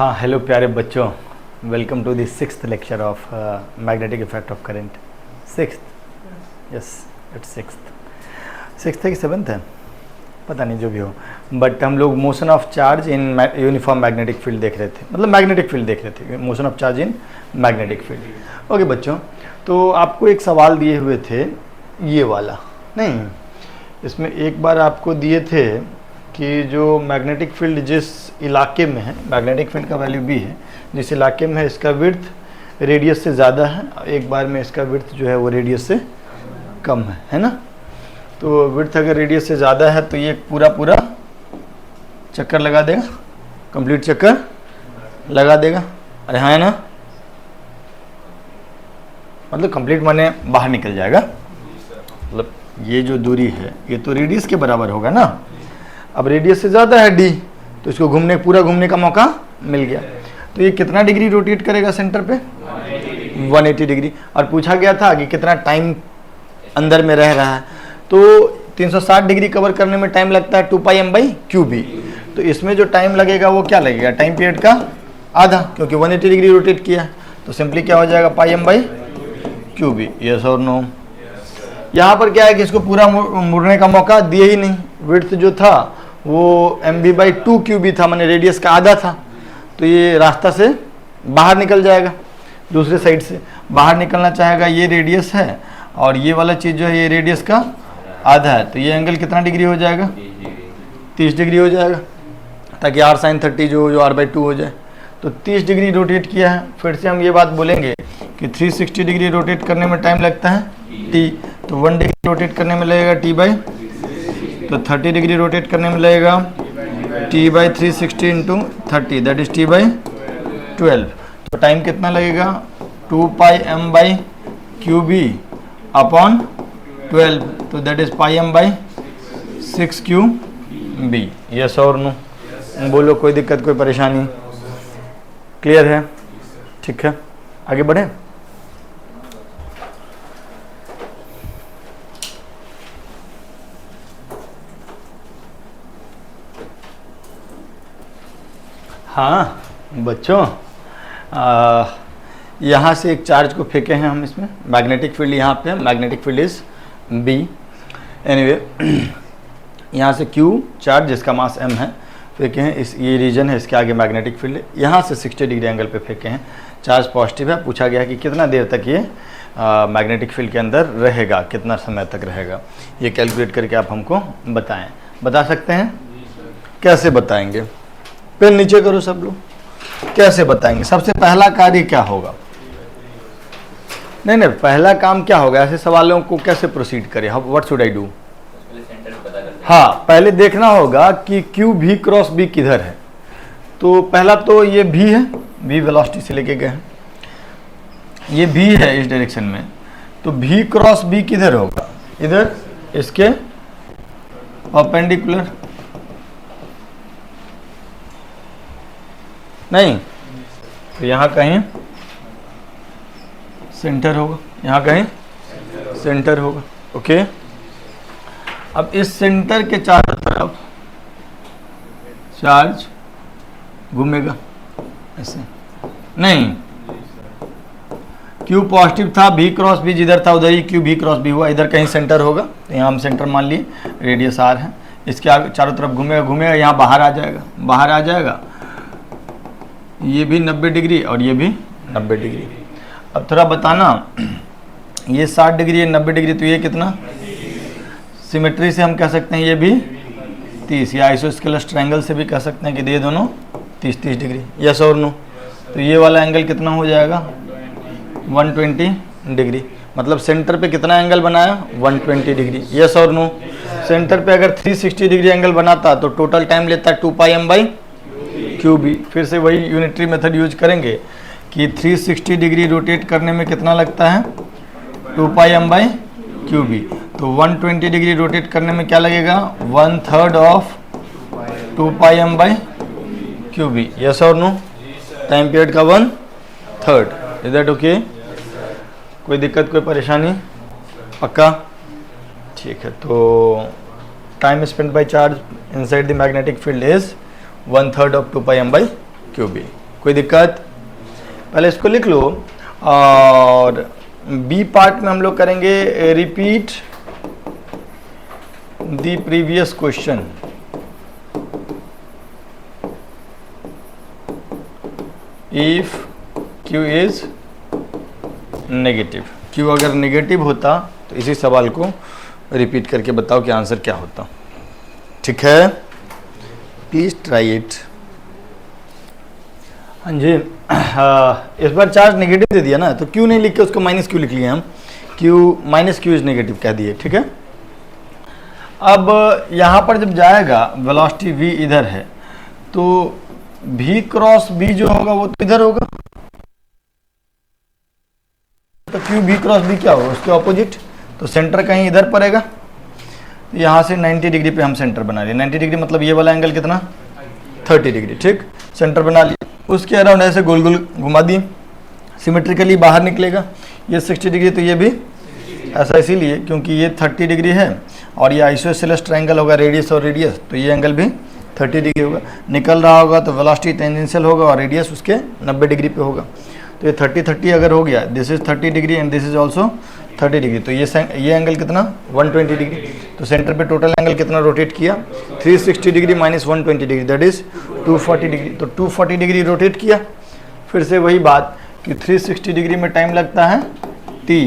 हाँ, हेलो प्यारे बच्चों, welcome to the 6th lecture of magnetic effect of current. 6th, yes it's 6th है कि 7th है, पता नहीं, जो भी हो, बट हम लोग motion of charge in uniform magnetic field देख रहे थे, मतलब मैग्नेटिक फील्ड देख रहे थे, motion of charge in magnetic field. Okay बच्चों, तो आपको एक सवाल दिए हुए थे, ये वाला नहीं, इसमें एक बार आपको दिए थे कि जो मैग्नेटिक फील्ड जिस इलाके में है, मैग्नेटिक फील्ड का वैल्यू भी है, जिस इलाके में है इसका विड्थ रेडियस से ज़्यादा है, एक बार में इसका विड्थ जो है वो रेडियस से कम है ना। तो विड्थ अगर रेडियस से ज़्यादा है तो ये पूरा चक्कर लगा देगा, कंप्लीट चक्कर लगा देगा। अरे हाँ है ना, मतलब कंप्लीट माने बाहर निकल जाएगा, मतलब ये जो दूरी है ये तो रेडियस के बराबर होगा ना। अब रेडियस से ज़्यादा है d, तो इसको पूरा घूमने का मौका मिल गया। तो ये कितना डिग्री रोटेट करेगा सेंटर पे? 180 डिग्री। और पूछा गया था कि कितना टाइम अंदर में रह रहा है, तो 360 डिग्री कवर करने में टाइम लगता है 2πm/qb। तो इसमें जो टाइम लगेगा वो क्या लगेगा? टाइम पीरियड का आधा, क्योंकि 180 डिग्री रोटेट किया, तो सिंपली क्या हो जाएगा? πm/qb। यस और नो। यहाँ पर क्या है कि इसको पूरा मुड़ने का मौका दिए ही नहीं, विड्थ जो था वो mb/2qb था, माने रेडियस का आधा था, तो ये रास्ता से बाहर निकल जाएगा, दूसरे साइड से बाहर निकलना चाहेगा। ये रेडियस है और ये वाला चीज़ जो है ये रेडियस का आधा है, तो ये एंगल कितना डिग्री हो जाएगा? 30 डिग्री हो जाएगा, ताकि r sin 30 जो r/2 हो जाए। तो 30 डिग्री रोटेट किया है। फिर से हम ये बात बोलेंगे कि 360 डिग्री रोटेट करने में टाइम लगता है t, तो 1 डिग्री रोटेट करने में लगेगा t/, तो 30 डिग्री रोटेट करने में लगेगा t/360 into 30, that is t/12। तो टाइम कितना लगेगा? 2πm/qb अपॉन 12, तो दैट इज πm/6qb। यस और नो? बोलो, कोई दिक्कत, कोई परेशानी? क्लियर है? ठीक है, आगे बढ़े। हाँ बच्चों, यहाँ से एक चार्ज को फेंके हैं हम, इसमें मैग्नेटिक फील्ड यहाँ पे है, magnetic field is B. Anyway, यहाँ से Q चार्ज जिसका मास m है फेंके हैं, इस ये रीजन है, इसके आगे मैग्नेटिक फील्ड है। यहाँ से 60 डिग्री एंगल पे फेंके हैं, चार्ज पॉजिटिव है। पूछा गया कि कितना देर तक ये मैग्नेटिक फील्ड के अंदर रहेगा, कितना समय तक रहेगा, ये कैलकुलेट करके आप हमको बताएं। बता सकते हैं? कैसे बताएंगे? पेन नीचे करो सब लोग। कैसे बताएंगे? सबसे पहला कार्य क्या होगा? नहीं, पहला काम क्या होगा? ऐसे सवालों को कैसे प्रोसीड करें? What should I do? हाँ, पहले देखना होगा कि क्यू भी क्रॉस बी किधर है। तो पहला तो ये भी है, भी वेलोसिटी से लेके गए हैं, ये भी है इस डायरेक्शन में, तो भी क्रॉस बी किधर होगा? इधर, इसके परपेंडिकुलर नहीं, तो यहाँ कहीं सेंटर होगा, यहाँ कहीं सेंटर होगा। ओके, अब इस सेंटर के चारों तरफ चार्ज घूमेगा ऐसे, नहीं, Q पॉजिटिव था, भी क्रॉस भी जिधर था उधर ही Q भी क्रॉस भी हुआ, इधर कहीं सेंटर होगा, तो यहाँ हम सेंटर मान लिए, रेडियस r है, इसके आगे चारों तरफ घूमेगा, यहाँ बाहर आ जाएगा, ये भी 90 डिग्री और ये भी 90 डिग्री। अब थोड़ा बताना, ये 60 डिग्री, ये 90 डिग्री, तो ये कितना? सिमेट्री से हम कह सकते हैं ये भी 30, या आइसोस्केलस ट्रायंगल से भी कह सकते हैं कि ये दोनों 30 डिग्री। यस और नो? तो ये वाला एंगल कितना हो जाएगा? 120 डिग्री। मतलब सेंटर पे कितना एंगल बनाया? 120 डिग्री। यस और नो? सेंटर पे अगर 360 डिग्री एंगल बनाता तो टोटल टाइम लेता है 2πm/qb। फिर से वही यूनिटरी मेथड यूज करेंगे कि 360 डिग्री रोटेट करने में कितना लगता है? 2πm/qb। तो 120 डिग्री रोटेट करने में क्या लगेगा? 1/3 ऑफ 2πm/qb। यस और नो? टाइम पीरियड का 1/3। Is that okay? कोई दिक्कत, कोई परेशानी? पक्का? ठीक है, तो time spent by charge inside the magnetic field is 1/3 of 2πm/qb। कोई दिक्कत? पहले इसको लिख लो, और बी पार्ट में हम लोग करेंगे repeat the previous question. If Q is negative, Q अगर नेगेटिव होता तो इसी सवाल को रिपीट करके बताओ कि आंसर क्या होता। ठीक है, प्लीज ट्राई इट। हाँ जी, इस बार चार्ज नेगेटिव दे दिया ना, तो Q नहीं लिख के उसको माइनस Q लिख लिया हम, माइनस Q इज नेगेटिव कह दिए। ठीक है, अब यहाँ पर जब जाएगा वेलोसिटी v इधर है, तो v क्रॉस b जो होगा वो तो इधर होगा, तो Q v क्रॉस b क्या होगा, उसके ऑपोजिट, तो सेंटर कहीं इधर पड़ेगा। तो यहाँ से 90 डिग्री पे हम सेंटर बना लिए। 90 डिग्री मतलब ये वाला एंगल कितना, 30 डिग्री। ठीक, सेंटर बना लिया, उसके अराउंड ऐसे गोल गोल घुमा दिए, सिमेट्रिकली बाहर निकलेगा। ये 60 डिग्री, तो ये भी ऐसा इसीलिए क्योंकि ये 30 डिग्री है और ये आइसोसेलेस ट्रायंगल होगा, रेडियस और रेडियस, तो ये एंगल भी 30 डिग्री होगा। निकल रहा होगा तो वेलोसिटी टेंजेंशियल होगा और रेडियस उसके 90 डिग्री पे होगा। तो ये 30 अगर हो गया, this is 30 degree and this is also 30 degree, तो ये एंगल कितना, 120 डिग्री। तो सेंटर पे टोटल एंगल कितना रोटेट किया, 360 degree minus 120 degree, that is 240 degree. तो 240 डिग्री रोटेट किया। फिर से वही बात कि 360 डिग्री में टाइम लगता है t,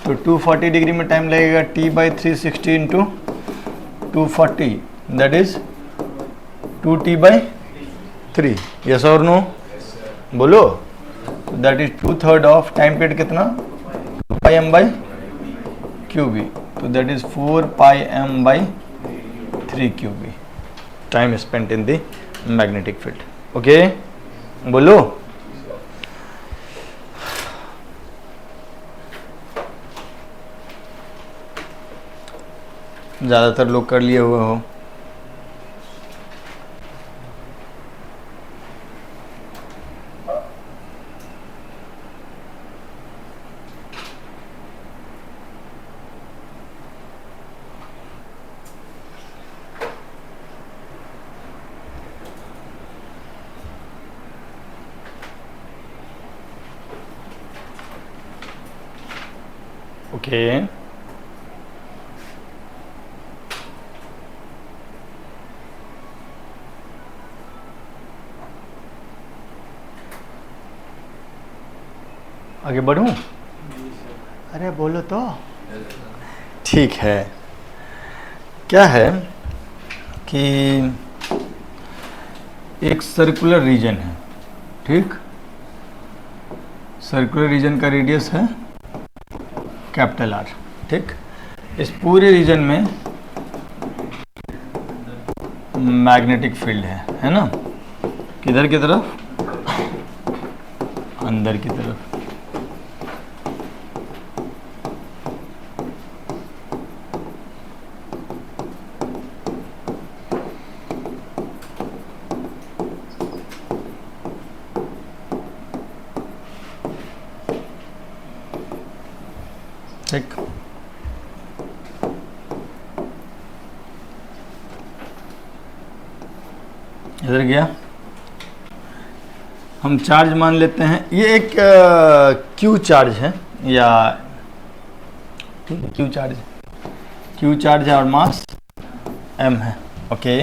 तो 240 डिग्री में टाइम लगेगा t by 360 into 240, that is 2t by 3। Yes और नो, बोलो। That is 2/3 of time period कितना, pi M by Q B, तो that is 4 pi M by 3 Q B time spent in the magnetic field. Okay, बोलो। ज़्यादातर लोग कर लिए हुए हो। ओके, आगे बढ़ूं? अरे बोलो तो। ठीक है, क्या है कि एक सर्कुलर रीजन है, ठीक, सर्कुलर रीजन का रेडियस है कैपिटल R। ठीक, इस पूरे रीजन में मैग्नेटिक फील्ड है ना, किधर की तरफ, अंदर की तरफ। ठीक, इधर गया, हम चार्ज मान लेते हैं, ये एक क्यू चार्ज है, या ठीक है क्यू चार्ज है और मास m है। ओके,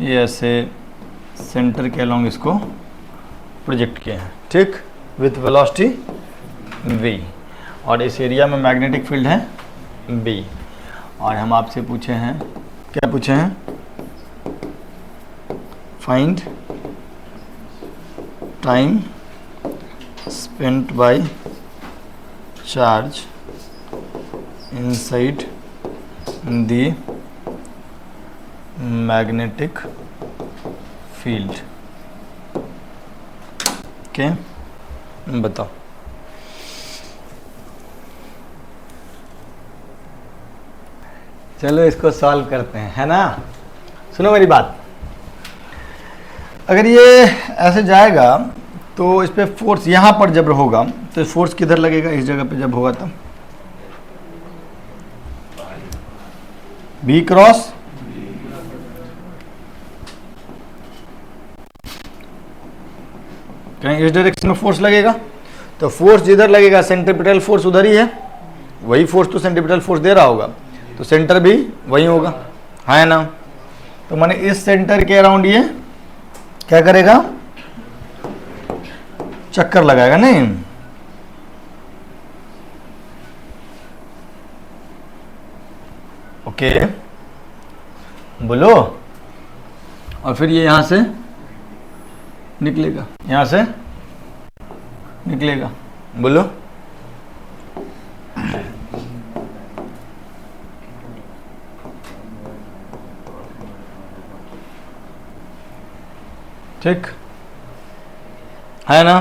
ये ऐसे सेंटर के अलोंग इसको प्रोजेक्ट किए हैं, ठीक, विथ वेलोसिटी v, और इस एरिया में मैग्नेटिक फील्ड है b। और हम आपसे पूछे हैं, क्या पूछे हैं, find time spent by charge inside the magnetic field. Okay, बताओ। चलो इसको सॉल्व करते हैं, है ना। सुनो मेरी बात, अगर ये ऐसे जाएगा तो इस पे फोर्स यहाँ पर जब होगा तो फोर्स किधर लगेगा, इस जगह पे जब होगा तब B क्रॉस माने इस डायरेक्शन में फोर्स लगेगा, तो फोर्स जिधर लगेगा सेंट्रीपिटल फोर्स उधर ही है, वही फोर्स तो सेंट्रीपिटल फोर्स दे रहा होगा, तो सेंटर भी वही होगा, है ना। तो माने इस सेंटर के अराउंड ये क्या करेगा, चक्कर लगाएगा, नहीं। ओके बोलो, और फिर ये यहां से निकलेगा, यहां से निकलेगा, बोलो। ठीक है ना।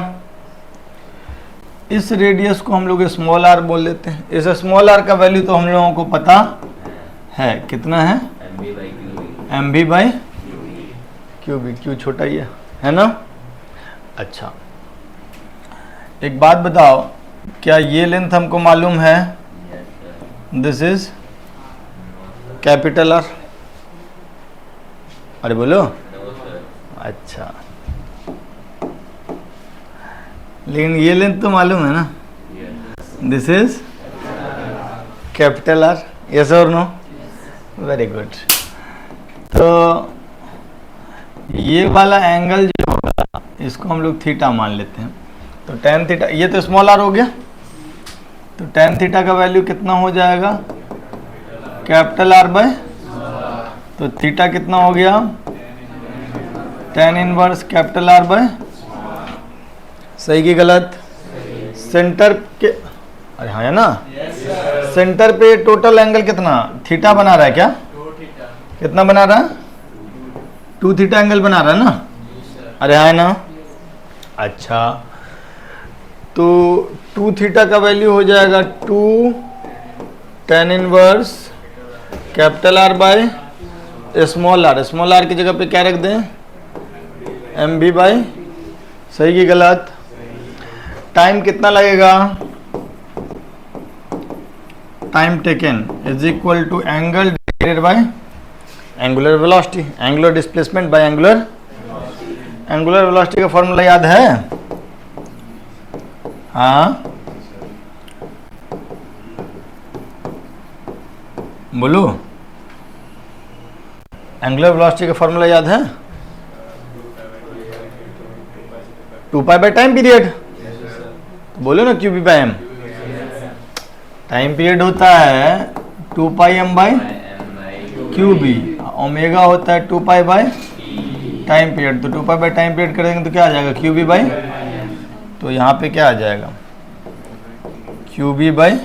इस रेडियस को हम लोग स्मॉल आर बोल देते हैं। इस स्मॉल आर का वैल्यू तो हम लोगों को पता है, कितना है, M B by Q B, Q छोटा ही है ना। अच्छा एक बात बताओ, क्या ये लेंथ हमको मालूम है, दिस इज कैपिटल आर, अरे बोलो। अच्छा लेकिन ये लेंथ तो मालूम है ना, this is capital R, yes और नो, वेरी गुड। तो ये वाला एंगल जो होगा इसको हम लोग थीटा मान लेते हैं, तो टेन थीटा, ये तो स्मॉल आर हो गया, तो टेन थीटा का वैल्यू कितना हो जाएगा, कैपिटल आर बाय, तो थीटा कितना हो गया, tan inverse capital R by, सही की गलत, सेंटर के, अरे हाँ है ना, सेंटर पे टोटल एंगल कितना, थीटा बना रहा है क्या, कितना बना रहा है, 2 थीटा एंगल बना रहा है ना, अरे हाँ है ना। अच्छा तो 2 थीटा का वैल्यू हो जाएगा 2 tan inverse capital R by small R, small R की जगह पे क्या रख दें, एम बी बाई, सही की गलत। टाइम कितना लगेगा, time taken is equal to angle divided by angular velocity, angular displacement by angular, angular velocity का फॉर्मूला याद है, हाँ बोलो, एंगुलर वेलोसिटी का फॉर्मूला याद है, 2 पाई बाय टाइम पीरियड, बोलो ना Q B by M, time period होता है 2 pi M by Q B, omega होता है 2 पाई बाय टाइम पीरियड, तो 2 पाई बाय टाइम पीरियड करेंगे तो क्या आ जाएगा, क्यू बी बाई, तो यहाँ पे क्या आ जाएगा, Q B by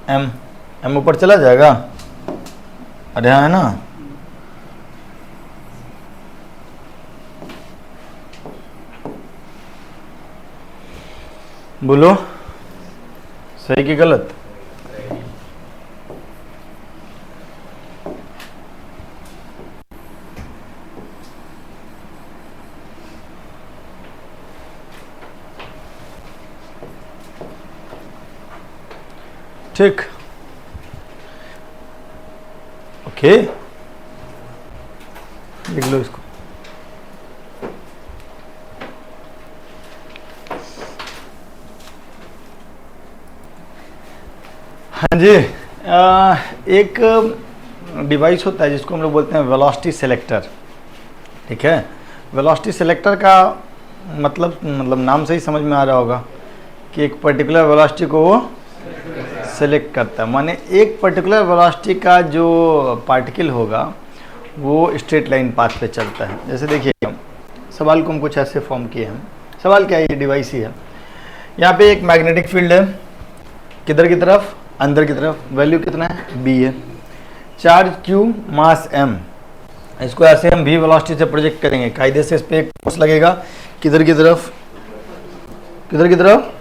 M, M ऊपर चला जाएगा, अरे हाँ है ना। बोलो सही की गलत, ठीक, ओके लिख लो इसको। हाँ जी, एक डिवाइस होता है जिसको हम लोग बोलते हैं वेलोसिटी सेलेक्टर, ठीक है। वेलोसिटी सेलेक्टर का मतलब नाम से ही समझ में आ रहा होगा कि एक पर्टिकुलर वेलोसिटी को वो सेलेक्ट करता है, माने एक पर्टिकुलर वेलोसिटी का जो पार्टिकल होगा वो स्ट्रेट लाइन पाथ पे चलता है। जैसे देखिए सवाल को हम कुछ ऐसे फॉर्म किए हैं, सवाल क्या है, ये डिवाइस ही है, यहाँ पे एक मैग्नेटिक फील्ड है, किधर की तरफ, अंदर की तरफ, वैल्यू कितना है, बी है, चार्ज क्यू, मास एम, इसको ऐसे हम भी वेलोसिटी से प्रोजेक्ट करेंगे, कायदे से इस पर एक फोर्स लगेगा, किधर की तरफ, किधर की तरफ,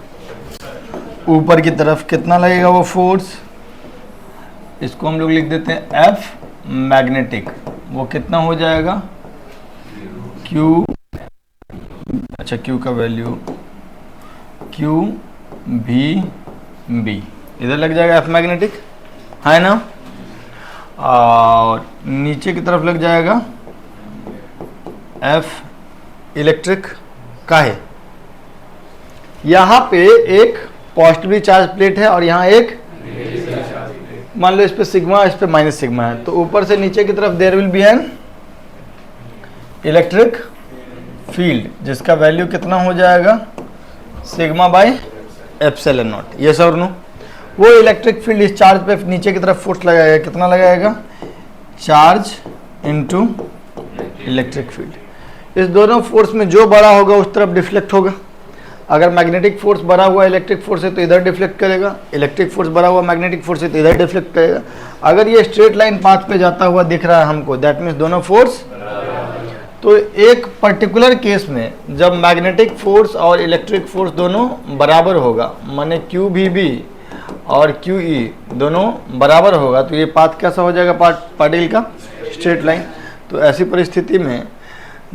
ऊपर की तरफ, कितना लगेगा वो फोर्स, इसको हम लोग लिख देते हैं एफ मैग्नेटिक, वो कितना हो जाएगा, क्यू, अच्छा क्यू का वैल्यू क्यू भी बी, इधर लग जाएगा एफ मैग्नेटिक, है ना, और नीचे की तरफ लग जाएगा एफ इलेक्ट्रिक, का है। यहाँ पे एक पॉजिटिवली चार्ज प्लेट है और यहाँ एक, मान लो इस पे सिग्मा, इस पे माइनस सिग्मा है, तो ऊपर से नीचे की तरफ there will be an electric field जिसका वैल्यू कितना हो जाएगा, sigma by epsilon naught. Yes और नो? वो इलेक्ट्रिक फील्ड इस चार्ज पे नीचे की तरफ फोर्स लगाएगा, कितना लगाएगा, चार्ज इनटू इलेक्ट्रिक फील्ड। इस दोनों फोर्स में जो बड़ा होगा उस तरफ डिफ्लेक्ट होगा। अगर मैग्नेटिक फोर्स बढ़ा हुआ इलेक्ट्रिक फोर्स है तो इधर डिफ्लेक्ट करेगा, इलेक्ट्रिक फोर्स बढ़ा हुआ मैग्नेटिक फोर्स है तो इधर डिफ्लेक्ट करेगा। अगर ये स्ट्रेट लाइन पाथ पे जाता हुआ दिख रहा है हमको, दैट मीन्स दोनों फोर्स। तो एक पर्टिकुलर केस में जब मैग्नेटिक फोर्स और इलेक्ट्रिक फोर्स दोनों बराबर होगा, माने क्यू भी बी और क्यू ई दोनों बराबर होगा, तो ये पाथ कैसा हो जाएगा, पार्टिकल का स्ट्रेट लाइन। तो ऐसी परिस्थिति में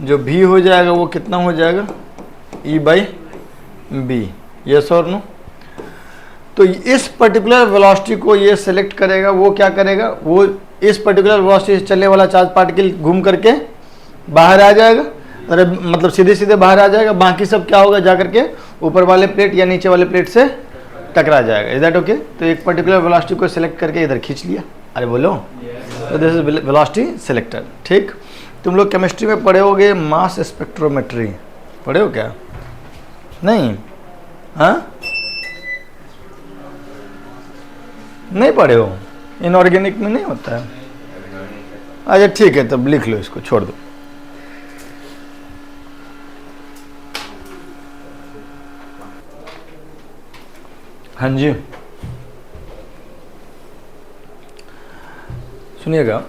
जो भी हो जाएगा वो कितना हो जाएगा, ई बाई बी। यस और नो? तो इस पर्टिकुलर वेलोसिटी को ये सेलेक्ट करेगा, वो क्या करेगा, वो इस पर्टिकुलर वेलोसिटी से चलने वाला चार्ज पार्टिकल घूम करके बाहर आ जाएगा, अरे मतलब सीधे सीधे बाहर आ जाएगा। बाकी सब क्या होगा, जा करके ऊपर वाले प्लेट या नीचे वाले प्लेट से टकरा जाएगा। Is that okay? तो एक पर्टिकुलर वेलोसिटी को सिलेक्ट करके इधर खींच लिया। अरे बोलो, तो दिस इज वेलोसिटी सिलेक्टर। ठीक, तुम लोग केमिस्ट्री में पढ़े होगे मास स्पेक्ट्रोमेट्री, पढ़े हो क्या? नहीं? हाँ, नहीं पढ़े हो? इनऑर्गेनिक में नहीं होता है? अच्छा ठीक है, तब लिख लो, इसको छोड़ दो। हाँ जी, सुनिएगा,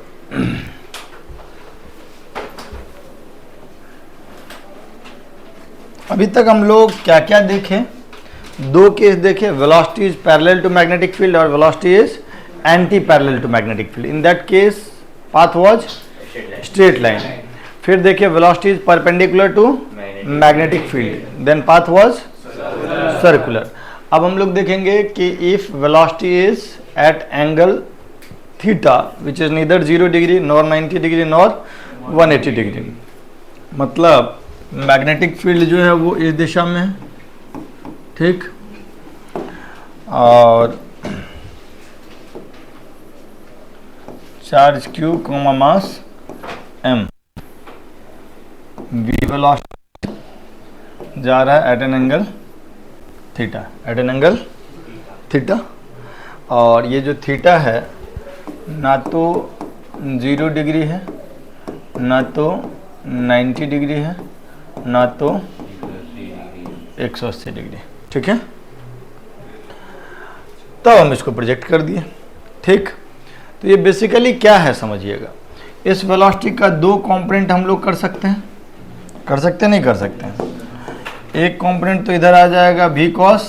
अभी तक हम लोग क्या क्या देखे, दो केस देखे, velocity is parallel to magnetic field और velocity is anti parallel to magnetic field. In that case path was straight line. फिर देखिए velocity is perpendicular to magnetic field, then path was circular. अब हम लोग देखेंगे कि if velocity is at angle theta which is neither 0 degree nor 90 degree nor 180 degree, मतलब magnetic field जो है वो इस दिशा में है, ठीक, और charge q comma mass m, v velocity जा रहा है at an angle theta, at an angle theta, और ये जो थीटा है ना तो 0 डिग्री है, ना तो 90 डिग्री है, ना तो 180 डिग्री। ठीक है, तब हम इसको प्रोजेक्ट कर दिए। ठीक, तो ये बेसिकली क्या है समझिएगा, इस वेलोसिटी का दो कंपोनेंट हम लोग कर सकते हैं, कर सकते हैं, नहीं कर सकते हैं। एक कंपोनेंट तो इधर आ जाएगा v cos,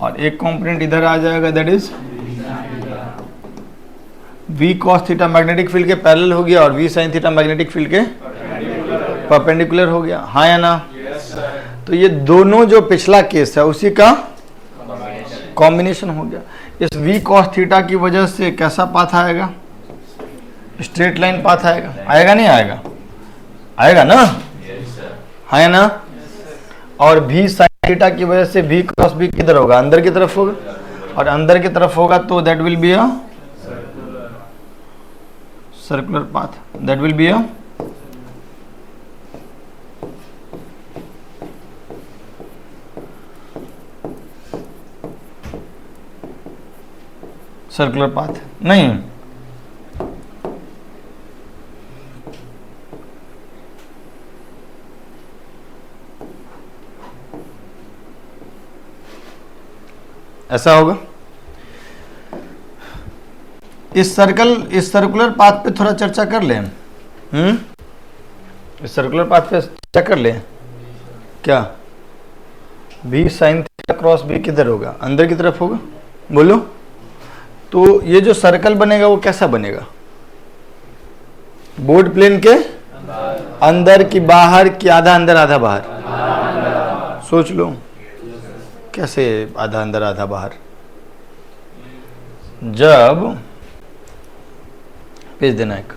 और एक कंपोनेंट इधर आ जाएगा, that is v cos theta magnetic field के पैरेलल हो गया और v sin theta magnetic field के परपेंडिकुलर हो गया। हाँ या ना? तो ये दोनों जो पिछला केस है उसी का कॉम्बिनेशन हो गया। इस v cos थीटा की वजह से कैसा पाथ आएगा, स्ट्रेट लाइन पाथ आएगा, आएगा नहीं आएगा? आएगा ना? हाँ या ना? और v sin थीटा की वजह से v cos b किधर होगा, अंदर की तरफ होगा, और अंदर की तरफ होगा तो that will be a circular path, that will be a circular path. नहीं, ऐसा होगा। इस सर्कुलर पाथ पे थोड़ा चर्चा कर लें। इस सर्कुलर पाथ पे चर्चा कर लें। क्या v sin theta cross b किधर होगा, अंदर की तरफ होगा? बोलो। तो ये जो सर्कल बनेगा वो कैसा बनेगा, बोर्ड प्लेन के अंदर की बाहर की, आधा अंदर आधा बाहर? सोच लो कैसे आधा अंदर आधा बाहर। जब भेज देना एक,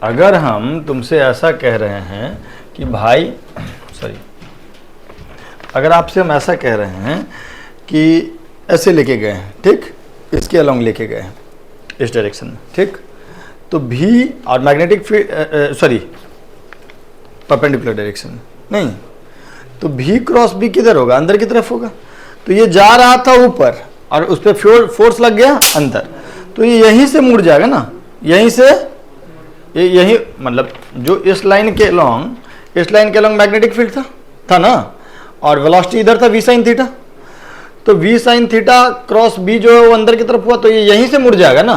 अगर हम तुमसे ऐसा कह रहे हैं कि भाई अगर आपसे हम ऐसा कह रहे हैं कि ऐसे लेके गए हैं, ठीक, इसके अलोंग लेके गए हैं इस डायरेक्शन में, ठीक, तो भी और मैग्नेटिक फील्ड परपेंडिकुलर डायरेक्शन में नहीं, तो भी क्रॉस बी किधर होगा, अंदर की तरफ होगा। तो ये जा रहा था ऊपर और उस पर फोर्स लग गया अंदर, तो ये यहीं से मुड़ जाएगा ना, यहीं से यही मतलब जो इस लाइन के अलोंग मैग्नेटिक फील्ड था ना, और वेलोसिटी इधर था v sin थीटा, तो v sin theta cross b जो है वो अंदर की तरफ हुआ, तो ये यहीं से मुड़ जाएगा ना,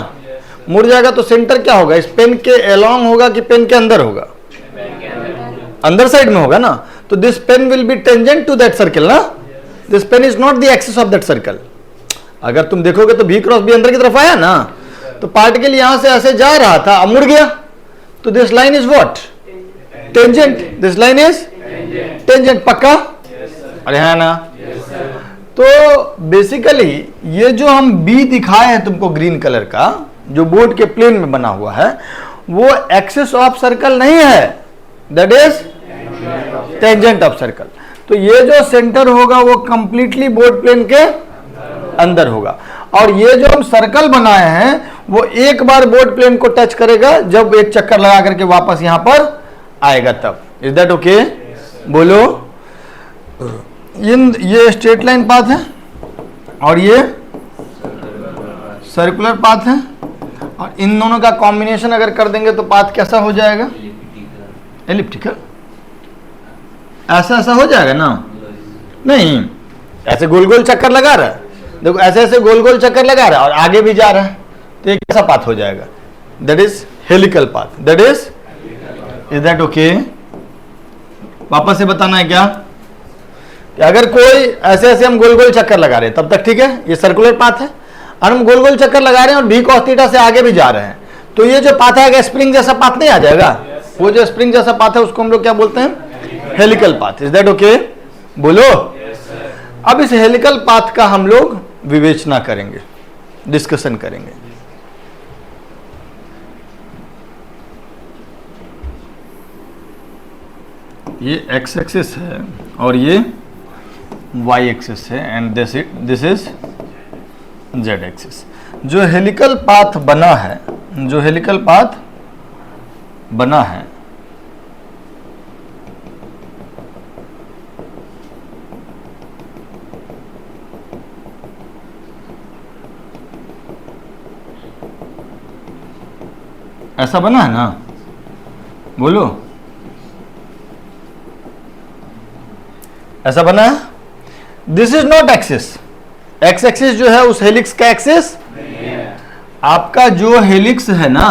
मुड़ जाएगा तो सेंटर क्या होगा, इस पेन के अलोंग होगा कि पेन के अंदर होगा, अंदर साइड में होगा ना, तो this pen will be tangent to that circle ना, this pen is not the axis of that circle. अगर तुम देखोगे तो v क्रॉस b अंदर की तरफ आया ना, तो पार्टिकल यहां से ऐसे जा रहा था, अब मुड़ गया, तो this line is what, tangent, this line is tangent, पक्का? अरे है ना? तो बेसिकली ये जो हम बी दिखाए हैं तुमको ग्रीन कलर का, जो बोर्ड के प्लेन में बना हुआ है, वो एक्सिस ऑफ सर्कल नहीं है, that is tangent of circle. तो ये जो सेंटर होगा वो कंप्लीटली बोर्ड प्लेन के अंदर होगा, और ये जो हम सर्कल बनाए हैं वो एक बार बोर्ड प्लेन को टच करेगा जब एक चक्कर लगा करके वापस यहां पर आएगा तब। Is that okay? बोलो। ये स्ट्रेट लाइन पाथ है और ये सर्कुलर पाथ है, और इन दोनों का कॉम्बिनेशन अगर कर देंगे तो पाथ कैसा हो जाएगा? एलिप्टिकल। ऐसा ऐसा हो जाएगा ना? नहीं, ऐसे गोल गोल चक्कर लगा रहा है, देखो ऐसे ऐसे गोल गोल चक्कर लगा रहा है और आगे भी जा रहा है, तो एक कैसा पाथ हो जाएगा? That is helical path. That is that okay? वापस से बताना है क्या? अगर कोई ऐसे ऐसे हम गोल गोल चक्कर लगा रहे हैं तब तक ठीक है, ये सर्कुलर पाथ है, और हम गोल गोल चक्कर लगा रहे हैं और भी cos थीटा से आगे भी जा रहे हैं, तो ये जो पाथ आएगा स्प्रिंग जैसा पाथ नहीं आ जाएगा? वो जो स्प्रिंग जैसा पाथ है उसको हम लोग क्या बोलते हैं? Helical path. Is that okay? बोलो। अब इस हेलिकल पाथ का हम लोग विवेचना करेंगे, डिस्कशन करेंगे। ये एक्स एक्सिस है और ये वाई एक्सिस है, and this is Z axis. जो हेलिकल पाथ बना है, जो हेलिकल पाथ बना है, ऐसा बना है ना? बोलो, ऐसा बना है? This is not axis. X axis जो है उस हेलिक्स का एक्सिस आपका जो हेलिक्स है ना,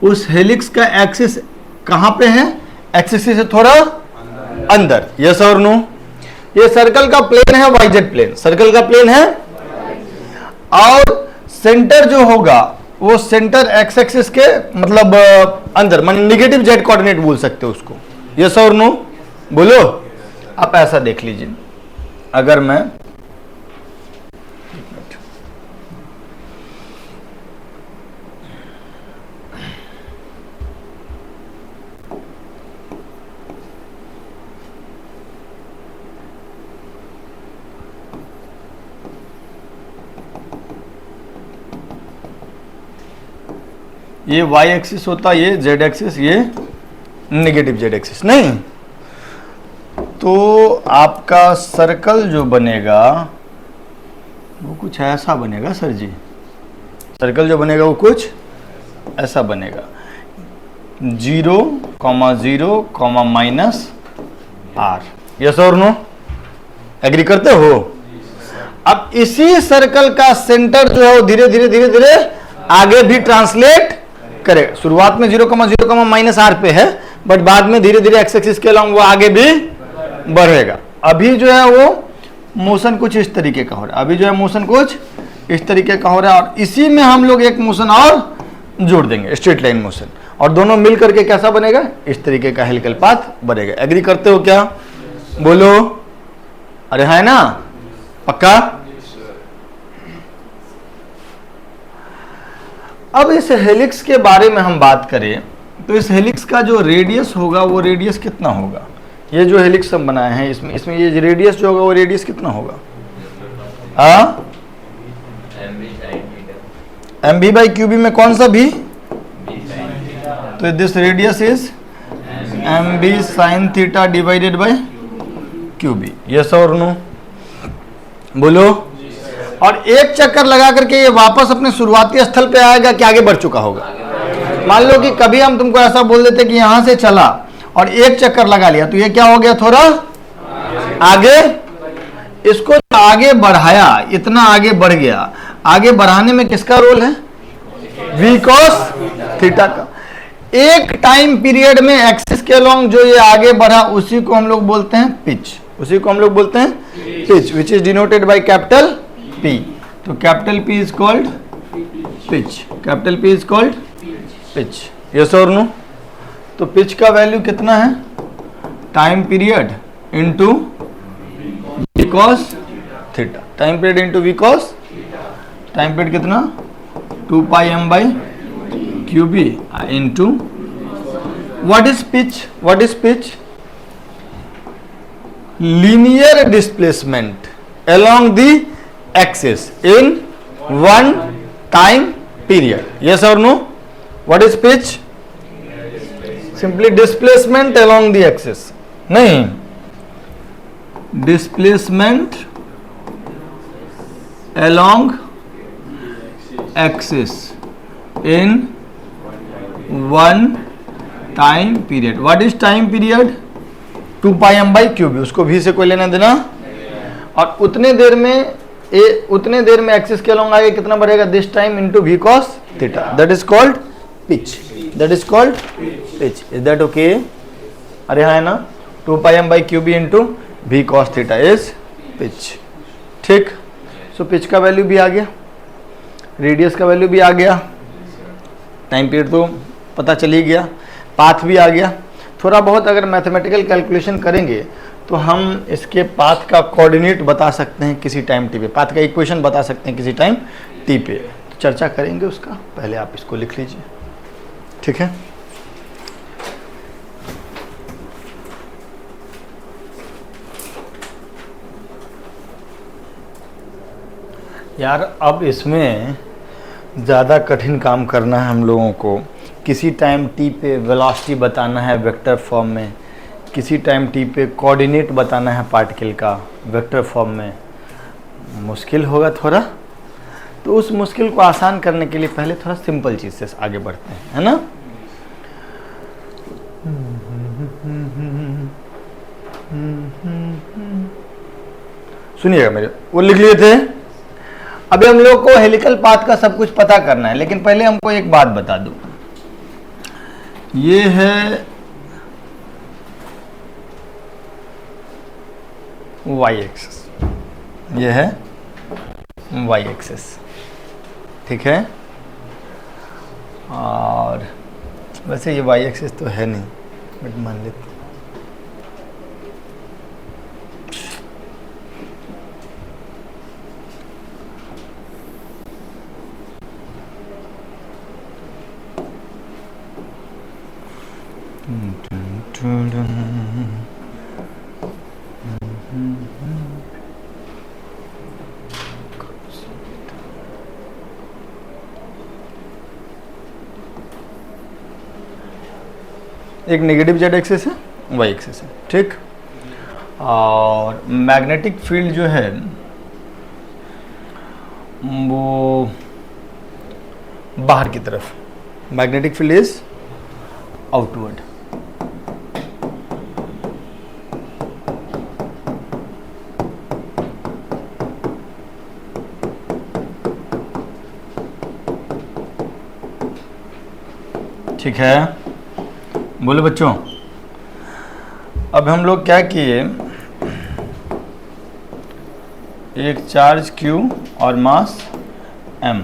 उस हेलिक्स का एक्सिस कहां पे है? एक्स एक्सिस से थोड़ा अंदर। यस और नो? ये सर्कल का प्लेन है, वाई जेड प्लेन, सर्कल का प्लेन है, और सेंटर जो होगा वो सेंटर एक्स एक्सिस के मतलब अंदर, मान निगेटिव जेड कोऑर्डिनेट बोल सकते हो उसको। यस और नो? बोलो। आप ऐसा देख लीजिए, अगर मैं ये वाई एक्सिस होता, ये जेड एक्सिस, ये नेगेटिव जेड एक्सिस नहीं, तो आपका सर्कल जो बनेगा वो कुछ ऐसा बनेगा सर जी। सर्कल जो बनेगा वो कुछ ऐसा बनेगा, 0, 0, -r। यस और नो? एग्री करते हो? अब इसी सर्कल का सेंटर जो है वो धीरे धीरे धीरे धीरे आगे भी ट्रांसलेट करेगा। शुरुआत में 0, 0, -r पे है, बट बाद में धीरे धीरे एक्स एक्सिस के अलॉन्ग वो आगे भी बढ़ेगा। अभी जो है वो मोशन कुछ इस तरीके का हो रहा है, अभी जो है मोशन कुछ इस तरीके का हो रहा है, और इसी में हम लोग एक मोशन और जोड़ देंगे, स्ट्रेट लाइन मोशन, और दोनों मिल करके कैसा बनेगा? इस तरीके का हेलिकल पाथ बनेगा। एग्री करते हो क्या? बोलो। अरे है ना? पक्का? अब इस हेलिक्स के बारे में हम बात करें तो इस हेलिक्स का जो रेडियस होगा वो रेडियस कितना होगा? ये जो हेलिक्स हम बनाए हैं इसमें ये रेडियस जो होगा वो रेडियस कितना होगा? M B by Q B में कौन सा भी? तो this radius is M B sine theta divided by Q B. Yes और नो? बोलो। और एक चक्कर लगा करके ये वापस अपने शुरुआती स्थल पे आएगा कि आगे बढ़ चुका होगा? मान लो कि कभी हम तुमको ऐसा बोल देते कि यहां से चला और एक चक्कर लगा लिया, तो ये क्या हो गया? थोड़ा आगे, इसको आगे बढ़ाया, इतना आगे बढ़ गया। आगे बढ़ाने में किसका रोल है? v cos थीटा का। एक टाइम पीरियड में एक्सिस के अलोंग जो ये आगे बढ़ा उसी को हम लोग बोलते हैं पिच, उसी को हम लोग बोलते हैं pitch, which is denoted by capital P। तो capital P is called pitch, capital P is called pitch. Yes और नो? तो पिच का वैल्यू कितना है? Time period into v cos theta, time period into v cos, time period कितना? 2 pi m by QB into what is pitch? What is pitch? Linear displacement along the axis in one time period. Yes or no? What is pitch? Simply displacement along the axis. नहीं, displacement along axis in one time period. What is time period? 2 pi m by QB, उसको भी से कोई लेना देना। और उतने देर में एक्सिस के अलोंग आगे कितना बढ़ेगा? This time into v cos theta, that is called pitch, that is called pitch. Is that okay? अरे हाँ है ना? 2 pi m by QB into v cos theta is pitch. ठीक, सो पिच का वैल्यू भी आ गया, रेडियस का value भी आ गया, टाइम पीरियड तो पता चल ही गया, पाथ भी आ गया। थोड़ा बहुत अगर मैथमेटिकल कैलकुलेशन करेंगे तो हम इसके पाथ का कोऑर्डिनेट बता सकते हैं किसी टाइम टी पे, पाथ का इक्वेशन बता सकते हैं किसी टाइम टी पे। तो चर्चा करेंगे उसका, पहले आप इसको लिख लीजिए, ठीक है? यार अब इसमें ज़्यादा कठिन काम करना है हम लोगों को। किसी टाइम टी पे वेलोसिटी बताना है वेक्टर फॉर्म में, किसी टाइम टी पे कोऑर्डिनेट बताना है पार्टिकल का वेक्टर फॉर्म में। मुश्किल होगा थोड़ा, तो उस मुश्किल को आसान करने के लिए पहले थोड़ा सिंपल चीज़ से आगे बढ़ते हैं, है ना? सुनिएगा मेरे, वो लिख लिए थे। अभी हम लोग को हेलिकल पाथ का सब कुछ पता करना है, लेकिन पहले हमको एक बात बता दो। ये है y एक्सिस, ये है y एक्सिस, ठीक है? और वैसे ये y एक्सिस तो है नहीं, बट मान लेते। एक नेगेटिव जेड एक्सिस है, वाई एक्सिस है, ठीक? और मैग्नेटिक फील्ड जो है वो बाहर की तरफ, मैग्नेटिक फील्ड इज आउटवर्ड। ठीक है, बोलो बच्चों। अब हम लोग क्या किए, एक चार्ज Q और मास M,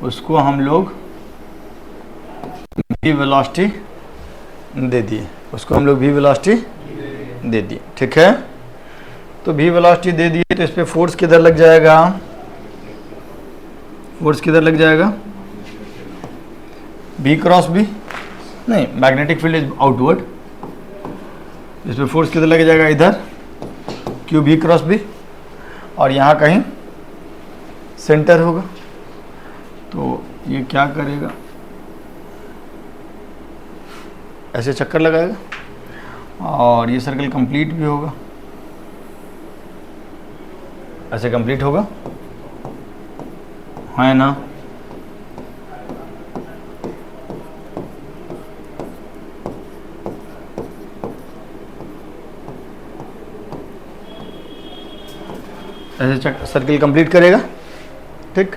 उसको हम लोग v वेलोसिटी दे दिए, उसको हम लोग v वेलोसिटी दे दिए, ठीक है? तो v वेलोसिटी दे दिए तो इस पे फोर्स किधर लग जाएगा? फोर्स किधर लग जाएगा? b क्रॉस b, नहीं, मैग्नेटिक फील्ड इज आउटवर्ड, इसमें फोर्स किधर लग जाएगा, इधर क्यू बी क्रॉस बी, और यहाँ कहीं सेंटर होगा। तो ये क्या करेगा, ऐसे चक्कर लगाएगा और ये सर्कल कंप्लीट भी होगा, ऐसे कंप्लीट होगा, है ना। ऐसे सर्किल कंप्लीट करेगा, ठीक।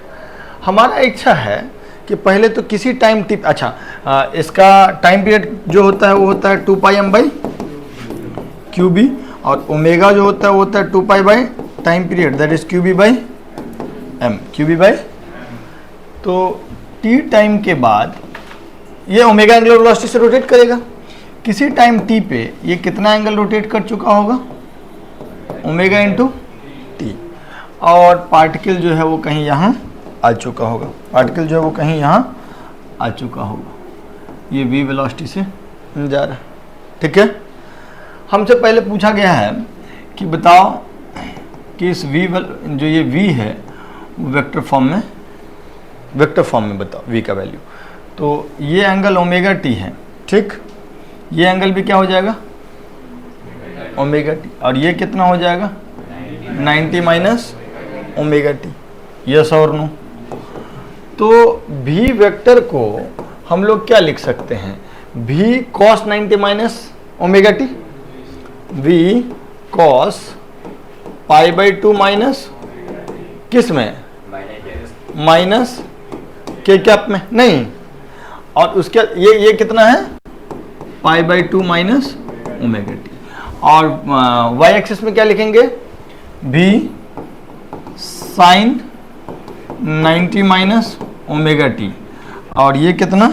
हमारा इच्छा है कि पहले तो किसी टाइम टिप, अच्छा इसका टाइम पीरियड जो होता है वो होता है 2πm/QB, और ओमेगा जो होता है वो होता है 2π by time period, that is QB/m, QB/। तो t टाइम के बाद ये ओमेगा एंगुलर वेलोसिटी से रोटेट करेगा, किसी टाइम t पे ये कितना एंगल रोटेट कर चुका होगा, ओमेगा इंटू टी, और पार्टिकल जो है वो कहीं यहाँ आ चुका होगा, पार्टिकल जो है वो कहीं यहाँ आ चुका होगा, ये v वेलोसिटी से जा रहा है, ठीक है। हमसे पहले पूछा गया है कि बताओ कि इस v जो ये v है वो वेक्टर फॉर्म में बताओ v का वैल्यू। तो ये एंगल ओमेगा टी है, ठीक, ये एंगल भी क्या हो जाएगा, ओमेगा टी, और ये कितना हो जाएगा 90 माइनस ओमेगा टी, यस और नो। तो v वेक्टर को हम लोग क्या लिख सकते हैं, v cos 90 minus omega T, v cos π/2 minus किस में, माइनस के कैप में, नहीं, और उसके ये कितना है π/2 माइनस ओमेगा टी, और y एक्सिस में क्या लिखेंगे, v sine 90 minus omega T, और ये कितना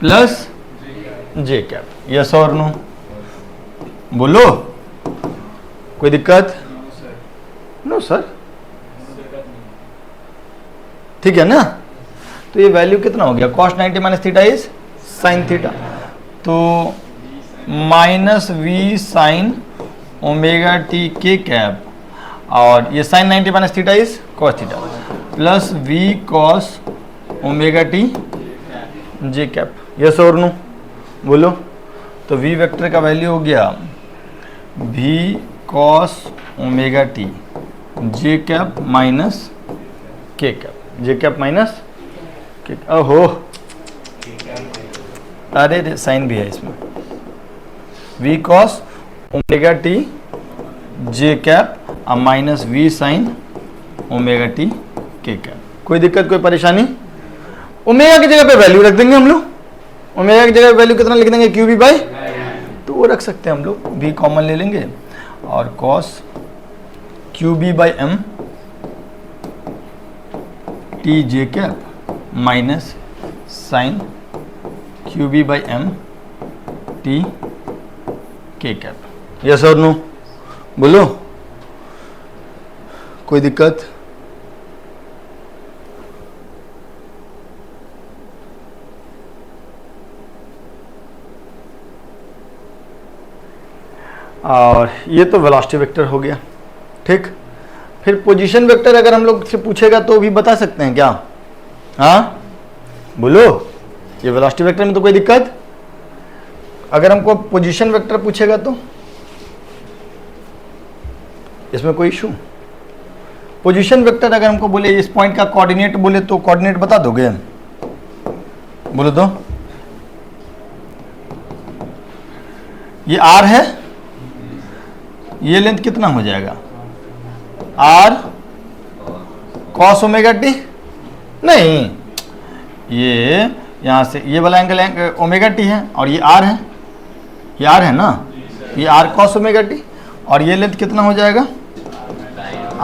प्लस जे कैप, यस और नो, बोलो कोई दिक्कत, नो सर, ठीक है ना। तो ये वैल्यू कितना हो गया, cos 90 minus theta is sine theta, तो minus v sine omega T K cap, और ये sine 90 minus theta is cos theta, plus v cos omega T J cap, yes और नो, बोलो। तो v वेक्टर का वैल्यू हो गया v cos omega T J cap minus K cap, J cap minus K, ओहो अरे sine भी है इसमें, v cos omega T J cap minus v sine omega T K cap. कोई दिक्कत, कोई परेशानी, ओमेगा की जगह पे वैल्यू रख देंगे हम लोग, ओमेगा की जगह वैल्यू कितना लिख देंगे, QB बाई, तो वो रख सकते हैं हम लोग, v कॉमन ले लेंगे, और cos QB/m T J cap minus sine QB/m T K cap, yes और नो, बोलो कोई दिक्कत। और ये तो वेलोसिटी वेक्टर हो गया, ठीक। फिर पोजीशन वेक्टर अगर हम लोग से पूछेगा तो भी बता सकते हैं क्या, हाँ बोलो, ये वेलोसिटी वेक्टर में तो कोई दिक्कत, अगर हमको पोजीशन वेक्टर पूछेगा तो इसमें कोई इशू, पोजीशन वेक्टर अगर हमको बोले इस पॉइंट का कोऑर्डिनेट बोले तो कोऑर्डिनेट बता दोगे, बोलो तो, ये r है, ये लेंथ कितना हो जाएगा, r cos ओमेगा टी, नहीं, ये यहाँ से ये वाला एंगल ओमेगा टी है, और ये r है, ये r है ना, ये r cos ओमेगा टी, और ये लेंथ कितना हो जाएगा,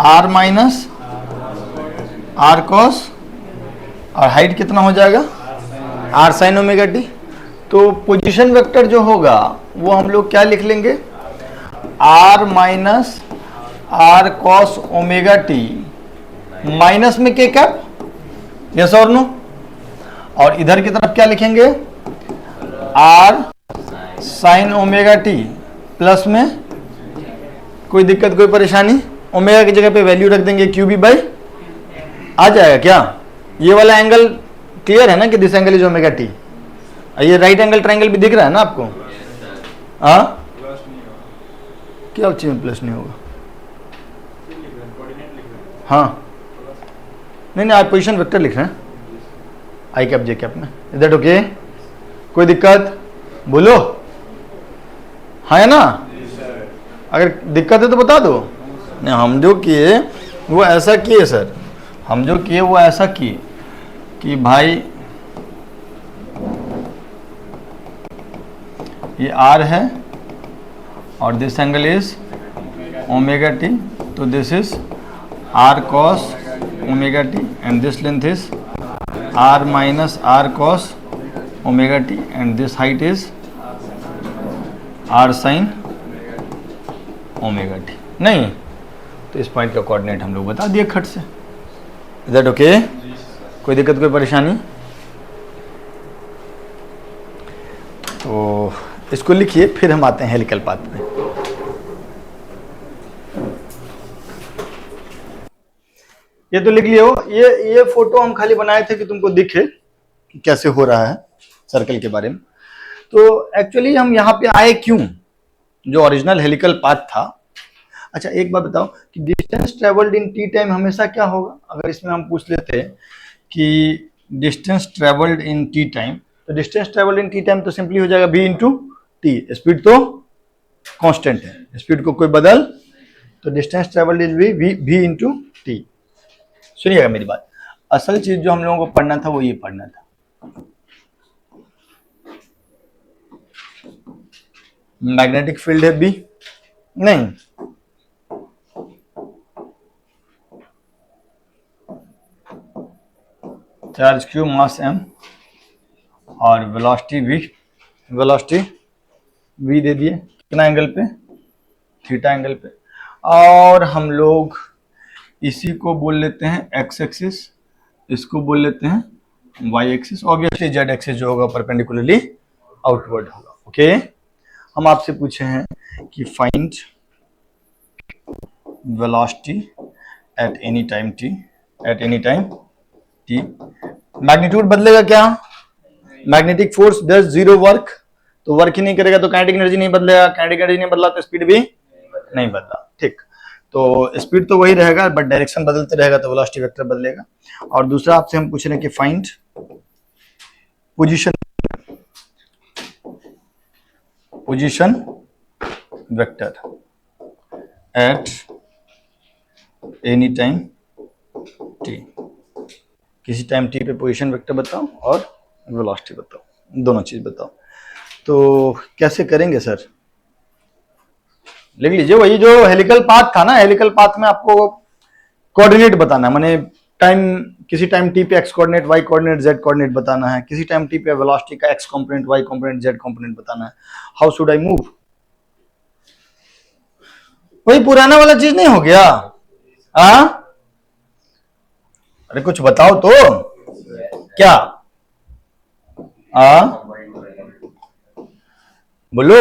r माइनस r cos, और हाइट कितना हो जाएगा, r sin ओमेगा टी। तो पोजीशन वेक्टर जो होगा वो हम लोग क्या लिख लेंगे, r minus r cos omega T minus में के कैप, यस और नो, और इधर की तरफ क्या लिखेंगे, R sine omega T plus में कोई दिक्कत कोई परेशानी, ओमेगा की जगह पे वैल्यू रख देंगे क्यू बी बाई, आ जाएगा क्या? ये वाला एंगल क्लियर है ना कि this angle is omega T. ये राइट एंगल ट्रायंगल भी दिख रहा है ना आपको? हाँ, क्या चीज में प्लस नहीं होगा? हाँ, नहीं आप पोजीशन वेक्टर लिख रहे हैं आई कैप जे कैप में, इज दैट ओके? कोई दिक्कत बोलो, हाँ है ना? अगर दिक्कत है तो बता दो। नहीं, हम जो किए वो ऐसा किए सर, हम जो किए वो ऐसा किए कि भाई ये आर है और this angle is omega T, तो this is R cos omega T and this length is R minus R cos omega T and this height is R sine omega T. नहीं तो इस पॉइंट का coordinate हम लोग बता दिए खट से, इज दैट ओके? कोई दिक्कत कोई परेशानी? तो इसको लिखिए, फिर हम आते हैं हेलिकल पाथ पे। ये तो लिख लियो, ये फोटो हम खाली बनाए थे कि तुमको दिखे कि कैसे हो रहा है सर्कल के बारे में। तो एक्चुअली हम यहाँ पे आए क्यों, जो ओरिजिनल हेलिकल पाथ था। अच्छा एक बात बताओ कि distance travelled in T time हमेशा क्या होगा? अगर इसमें हम पूछ लेते कि distance travelled in T time, तो distance travelled in T time तो सिंपली हो जाएगा v इंटू टी। स्पीड तो कांस्टेंट है, स्पीड को कोई बदल, तो distance travelled is v into T. सुनिएगा मेरी बात, असल चीज जो हम लोगों को पढ़ना था वो ये पढ़ना था, मैग्नेटिक फील्ड है बी, नहीं चार्ज क्यू मास एम और वेलोसिटी वी, वेलोसिटी वी दे दिए कितना एंगल पे? थीटा एंगल पे। और हम लोग इसी को बोल लेते हैं एक्स एक्सिस, इसको बोल लेते हैं Y axis, obviously Z axis जो होगा परपेंडिकुलरली आउटवर्ड होगा। ओके, हम आपसे पूछे हैं कि find velocity at any time T, eight any time T. Magnitude बदलेगा क्या? Magnetic force does zero work, तो वर्क ही नहीं करेगा तो काइनेटिक एनर्जी नहीं बदलेगा, काइनेटिक एनर्जी नहीं बदला तो स्पीड भी नहीं बदला। ठीक, तो स्पीड तो वही रहेगा बट डायरेक्शन बदलते रहेगा तो वेलोसिटी वेक्टर बदलेगा। और दूसरा आपसे हम पूछ रहे हैं कि find position, position vector eight any time T. किसी टाइम टी पे पोजीशन वेक्टर बताओ और वेलोसिटी बताओ, दोनों चीज बताओ। तो कैसे करेंगे सर? लिख लीजिए, वही जो हेलिकल पाथ था ना, हेलिकल पाथ में आपको कोऑर्डिनेट बताना है, माने टाइम, किसी टाइम टी पे X coordinate, Y coordinate, Z coordinate बताना है, किसी टाइम टी पे वेलोसिटी का X component, Y component, Z component बताना है। How should I move? वही पुराना वाला चीज नहीं हो गया? अरे कुछ बताओ तो क्या? बोलो,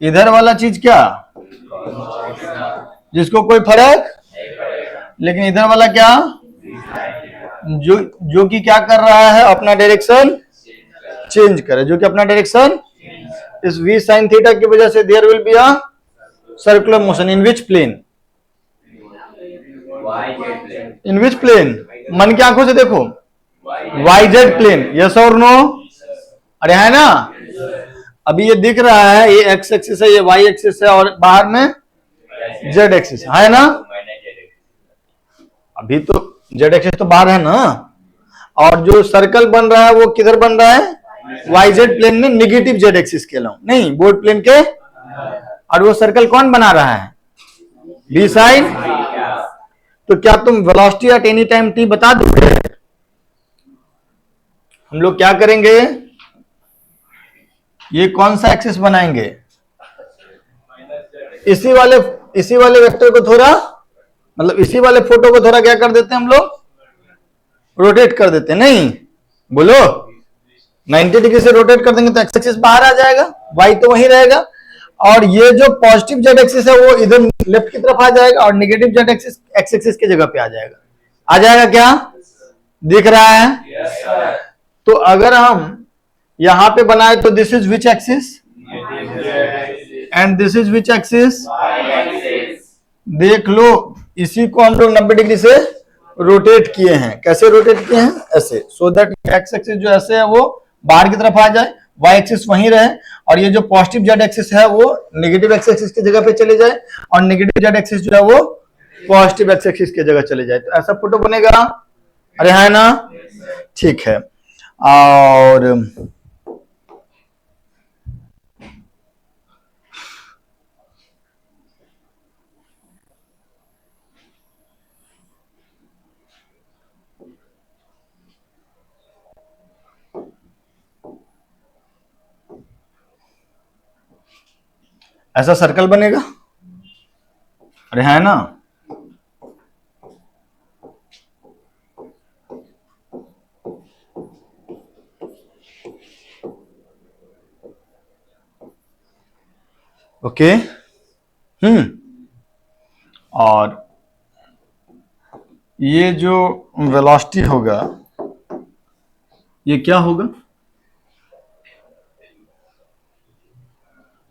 इधर वाला चीज क्या, जिसको कोई फर्क, लेकिन इधर वाला क्या, जो कि क्या कर रहा है, अपना डायरेक्शन चेंज करे, जो कि अपना डायरेक्शन, इस v sin थीटा की वजह से there will be a circular motion in which plane, in which plane, मन की आंखों से देखो, YZ प्लेन, यस और नो? अरे है ना, अभी ये दिख रहा है, ये एक्स एक्सिस है, ये वाई एक्सिस है और बाहर में जेड एक्सिस है ना। अभी तो जेड एक्सिस तो बाहर है ना, और जो सर्कल बन रहा है वो किधर बन रहा है? YZ प्लेन में निगेटिव जेड एक्सिस के अलावा, नहीं बोर्ड प्लेन के। और वो सर्कल कौन बना रहा है? B sine. तो क्या तुम velocity at any time T बता दोगे? हम लोग क्या करेंगे, ये कौन सा एक्सिस बनाएंगे? इसी वाले वेक्टर को थोड़ा, मतलब इसी वाले फोटो को थोड़ा क्या कर देते हैं हम लोग, रोटेट कर देते हैं, नहीं बोलो, 90 डिग्री से रोटेट कर देंगे तो एक्स एक्सिस बाहर आ जाएगा, वाई तो वहीं रहेगा, और ये जो पॉजिटिव जेड एक्सिस है वो इधर लेफ्ट की तरफ आ जाएगा, और negative Z axis x axis की जगह पे आ जाएगा। आ जाएगा क्या? दिख रहा है? yes, तो अगर हम यहां पे बनाए तो this is which axis and this is which axis? देख लो, इसी को हम लोग 90 डिग्री से रोटेट किए हैं। कैसे रोटेट किए हैं? ऐसे, सो दैट एक्स एक्सिस जो ऐसे है वो बाहर की तरफ आ जाए, वाई एक्सिस वहीं रहे, और ये जो पॉजिटिव जेड एक्सिस है वो नेगेटिव एक्स एक्सिस की जगह पे चले जाए, और नेगेटिव जेड एक्सिस जो है वो पॉजिटिव एक्स एक्सिस की जगह चले जाए। तो ऐसा फोटो बनेगा। अरे है ना? ठीक है। और ऐसा सर्कल बनेगा। अरे है ना? ओके। और ये जो वेलोसिटी होगा ये क्या होगा?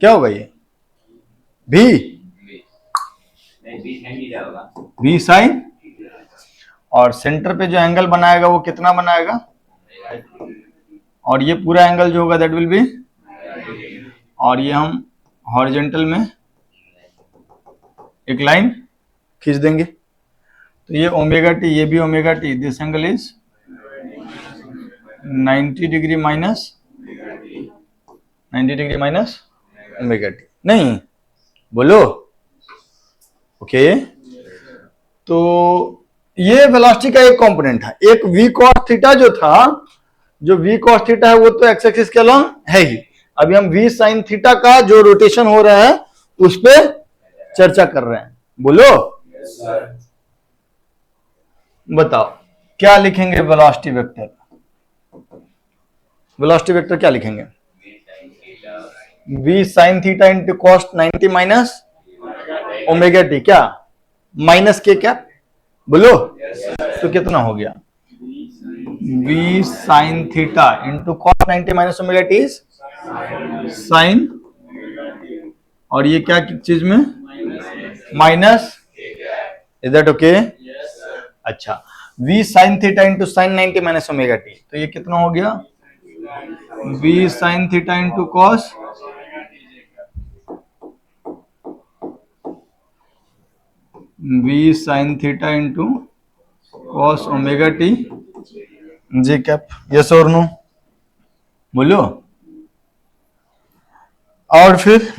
क्या होगा ये? v साइन, और सेंटर पे जो एंगल बनाएगा वो कितना बनाएगा? और ये पूरा एंगल जो होगा दैट विल बी, और ये हम हॉरिजॉन्टल में एक लाइन खींच देंगे, तो ये ओमेगा टी, ये भी omega T, this angle is 90 degree minus 90 degree minus omega T. नहीं बोलो? ओके। तो ये वेलोसिटी का एक कंपोनेंट है। एक v cos थीटा जो था, जो v cos थीटा है वो तो एक्स एक्सिस के अलोंग है ही। अभी हम v sin थीटा का जो रोटेशन हो रहा है उस पे चर्चा कर रहे हैं। बोलो? yes, बताओ क्या लिखेंगे वेलोसिटी वेक्टर? वेलोसिटी वेक्टर क्या लिखेंगे? v sin theta into cos 90 minus omega T, क्या माइनस के क्या? बोलो? yes, तो कितना हो गया? v sin theta into cos 90 minus omega T sine, और ये क्या चीज में? माइनस। Is that okay? अच्छा, v sin theta into sine 90 minus omega T, तो ये कितना हो गया? v sin theta into cos v sin theta into cos omega T G cap. Yes और नो? बोलो? और फिर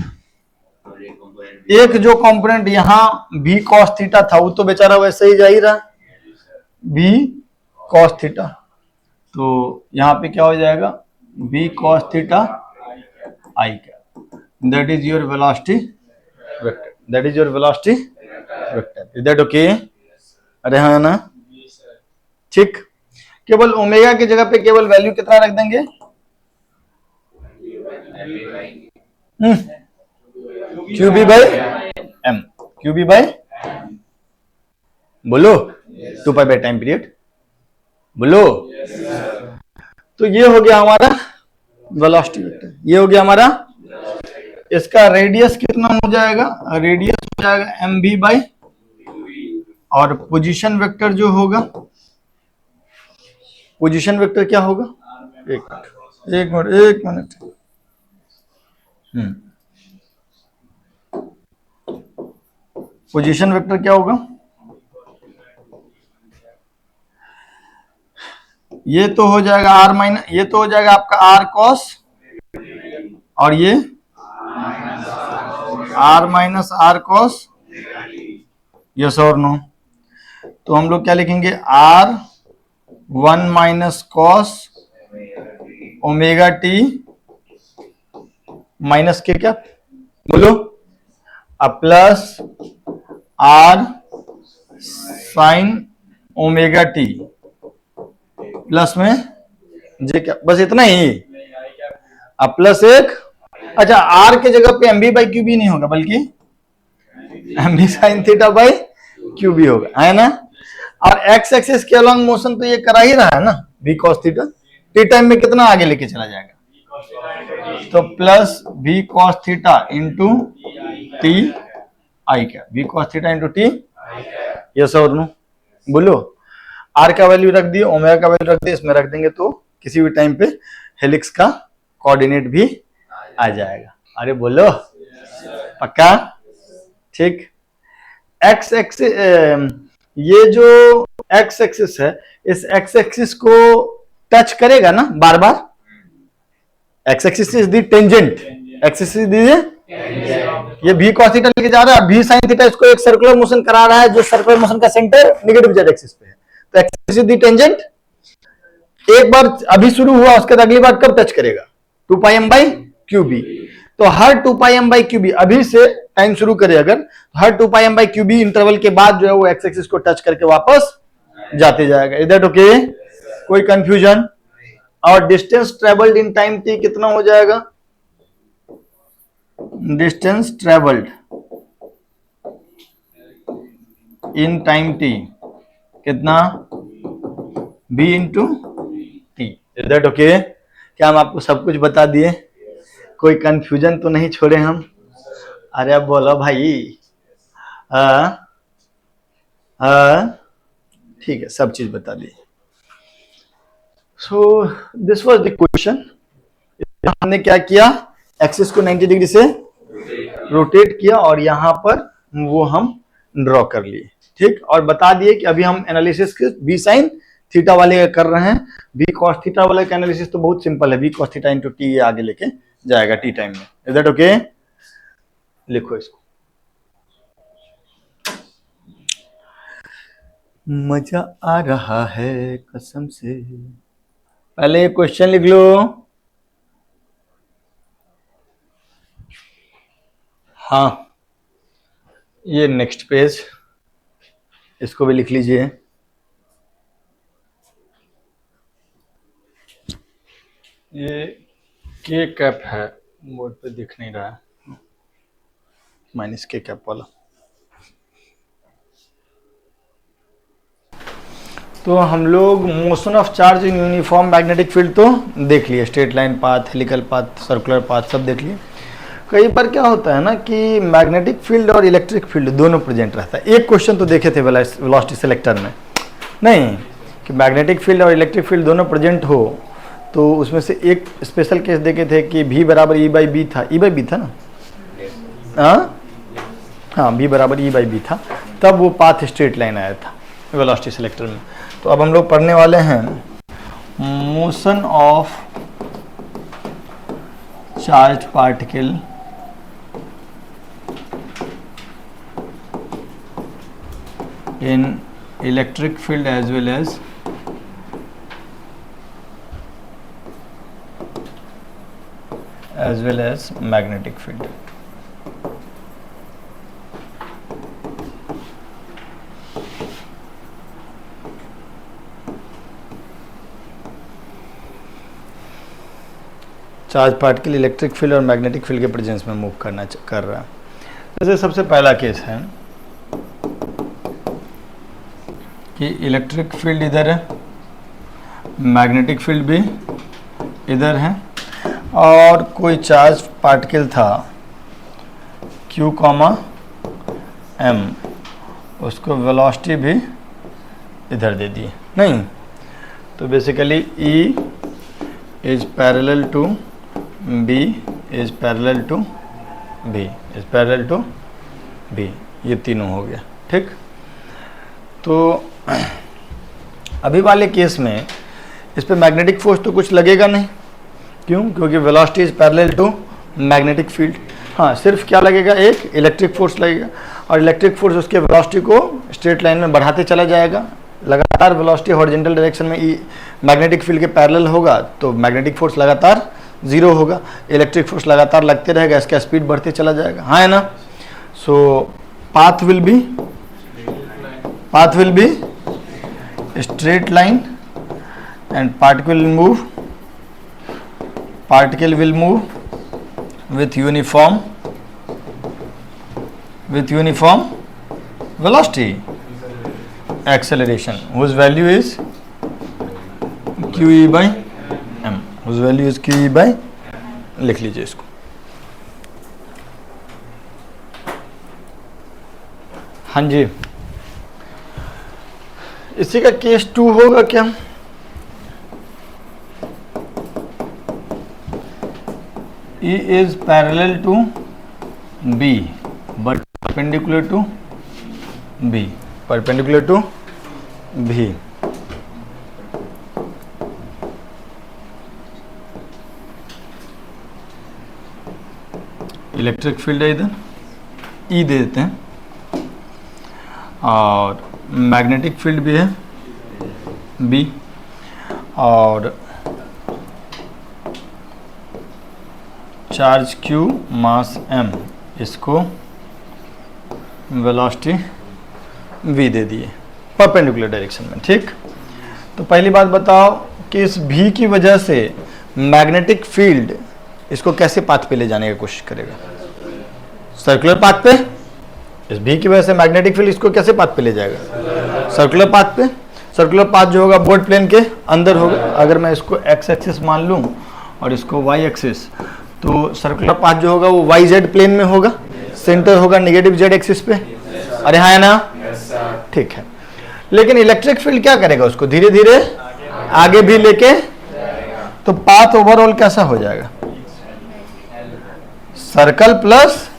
एक जो कंपोनेंट यहां v cos थीटा था वो तो बेचारा वैसे ही जा ही रहा, v cos थीटा, तो यहां पे क्या हो जाएगा? v cos theta i cap, that is your velocity vector, that is your velocity vector. Is that okay? अरे हाँ ना? ठीक। केवल ओमेगा की जगह पे केवल वैल्यू कितना रख देंगे? QB by M, QB by, बोलो? 2 पाई बाई टाइम पीरियड, बोलो? तो ये हो गया हमारा वेलोसिटी वेक्टर, ये हो गया हमारा। इसका रेडियस कितना हो जाएगा? रेडियस हो जाएगा एम बी बाई, और पोजीशन वेक्टर जो होगा, पोजीशन वेक्टर क्या होगा? एक मिनट। पोजीशन वेक्टर क्या होगा? ये तो हो जाएगा आर माइनस, ये तो हो जाएगा आपका आर कॉस, और ये R minus R cos. Yes और नो? तो हम लोग क्या लिखेंगे? R 1 minus cos omega T minus के क्या? बोलो? अब plus R sine omega T plus में जे क्या, बस इतना ही। अब प्लस एक, अच्छा आर के जगह पे M B by Q B नहीं होगा बल्कि M B sine theta by Q B होगा, है ना। और एक्स एक्सिस के अलॉन्ग मोशन तो ये करा ही रहा है ना, V cos theta. T time में कितना आगे लेके चला जाएगा, तो plus V cos theta into T I क्या, V cos theta into T, yes और नो, बोलो। आर का वैल्यू रख दिए, ओमेगा का वैल्यू रख दिए, इसमें रख देंगे तो किसी भी टाइम पे हेलिक्स का कोऑर्डिनेट भी आ जाएगा। अरे बोलो, पक्का, ठीक। एक्स एक्सिस, ये जो एक्स एक्सिस है, इस एक्स एक्सिस को टच करेगा ना बार बार। X axis is the tangent, axis is the, ये भी cos थीटा लेके जा रहा है, भी sin थीटा इसको एक सर्कुलर मोशन करा रहा है, जो सर्कुलर मोशन का सेंटर नेगेटिव जेड एक्सिस पे है, तो एक्सिस इज द टेंजेंट। एक बार अभी शुरू हुआ, उसके बाद अगली बार कब टच करेगा, 2 pi M by Q B. तो हर 2 pi M by Q B, अभी से टाइम शुरू करे अगर, तो हर 2 pi M by Q B interval के बाद जो है वो एक्स एक्सिस को टच करके वापस जाते जाएगा। इज दैट ओके, कोई कंफ्यूजन। और distance travelled in time T कितना हो जाएगा, distance travelled in time T कितना, B into T. Is that okay, क्या हम आपको सब कुछ बता दिए, कोई कंफ्यूजन तो नहीं छोड़े हम। अरे अब बोलो भाई, ठीक है, सब चीज बता दी। So this was the question. हमने क्या किया, एक्सिस को 90 डिग्री से रोटेट किया और यहां पर वो हम ड्रॉ कर लिए, ठीक। और बता दिए कि अभी हम एनालिसिस के बी साइन थीटा वाले कर रहे हैं। बी कॉस थीटा वाले का एनालिसिस तो बहुत सिंपल है, B cos theta into T ये आगे लेके जाएगा टी टाइम में। इज दैट ओके, लिखो इसको। मजा आ रहा है कसम से, पहले क्वेश्चन लिख लो। हाँ, ये नेक्स्ट पेज, इसको भी लिख लीजिए। ये के कैप है, बोर्ड पे दिख नहीं रहा है, माइनस के कैप वाला। तो हम लोग motion of charge in uniform magnetic field तो देख लिए, straight line path, helical path, circular path सब देख लिए। कई बार क्या होता है ना कि मैग्नेटिक फील्ड और इलेक्ट्रिक फील्ड दोनों प्रेजेंट रहता है। एक क्वेश्चन तो देखे थे वेलोसिटी सेलेक्टर में, नहीं कि मैग्नेटिक फील्ड और इलेक्ट्रिक फील्ड दोनों प्रेजेंट हो, तो उसमें से एक स्पेशल केस देखे थे कि V बराबर E बाई बी था, E बाई बी था ना, हाँ V बराबर E बाई बी था, तब वो पाथ स्ट्रेट लाइन आया था वेलोसिटी सेलेक्टर में। तो अब हम लोग पढ़ने वाले हैं motion of charge particle in electric field as well as magnetic field. Charge particle electric field और मैग्नेटिक फील्ड के प्रेजेंस में मूव कर रहा है। जैसे सबसे पहला केस है कि इलेक्ट्रिक फील्ड इधर है, मैग्नेटिक फील्ड भी इधर है, और कोई चार्ज पार्टिकल था Q, M, उसको वेलोसिटी भी इधर दे दी, नहीं तो basically E is parallel to B is parallel to B is parallel to B, ये तीनों हो गया, ठीक। तो अभी वाले केस में इस पे मैग्नेटिक फोर्स तो कुछ लगेगा नहीं, क्यों, क्योंकि velocity is parallel to magnetic field. हाँ, सिर्फ क्या लगेगा, एक इलेक्ट्रिक फोर्स लगेगा, और इलेक्ट्रिक फोर्स उसके वेलोसिटी को स्ट्रेट लाइन में बढ़ाते चला जाएगा। लगातार वेलोसिटी हॉरिजॉन्टल डायरेक्शन में मैग्नेटिक फील्ड के पैरेलल होगा तो मैग्नेटिक फोर्स लगातार जीरो होगा, इलेक्ट्रिक फोर्स लगातार लगते रहेगा, इसका स्पीड बढ़ते चला जाएगा, हाँ है ना। So path will be straight line and particle will move particle will move with uniform velocity, acceleration, whose value is QE by m, whose value is QE by, लिख लीजिए इसको। हाँ जी, इसी का केस 2 होगा क्या? E is parallel to B but perpendicular to B, perpendicular to B. Electric field है इधर, E दे देते हैं, और मैग्नेटिक फील्ड भी है B, और चार्ज Q, मास M, इसको वेलोसिटी V दे दिए परपेंडिकुलर डायरेक्शन में। ठीक, तो पहली बात बताओ कि इस V की वजह से मैग्नेटिक फील्ड इसको कैसे पाथ पे ले जाने की कोशिश करेगा? सर्कुलर पाथ पे। इस V की वजह से मैग्नेटिक फील्ड इसको कैसे पाथ पे ले जाएगा? सर्कुलर पाथ पे। सर्कुलर पाथ जो होगा बोर्ड प्लेन के अंदर होगा। अगर मैं इसको x एक्सिस मान लूँ और इसको y एक्सिस, तो सर्कुलर पाथ जो होगा वो वाई जेड प्लेन में होगा, सेंटर होगा नेगेटिव जेड एक्सिस पे। अरे हाँ है ना? ठीक है। लेकिन इलेक्ट्रिक फील्ड क्या करेगा? उसको धीरे धीरे आगे भी लेके, तो पाथ ओवरऑल कैसा हो जाएगा? Circle plus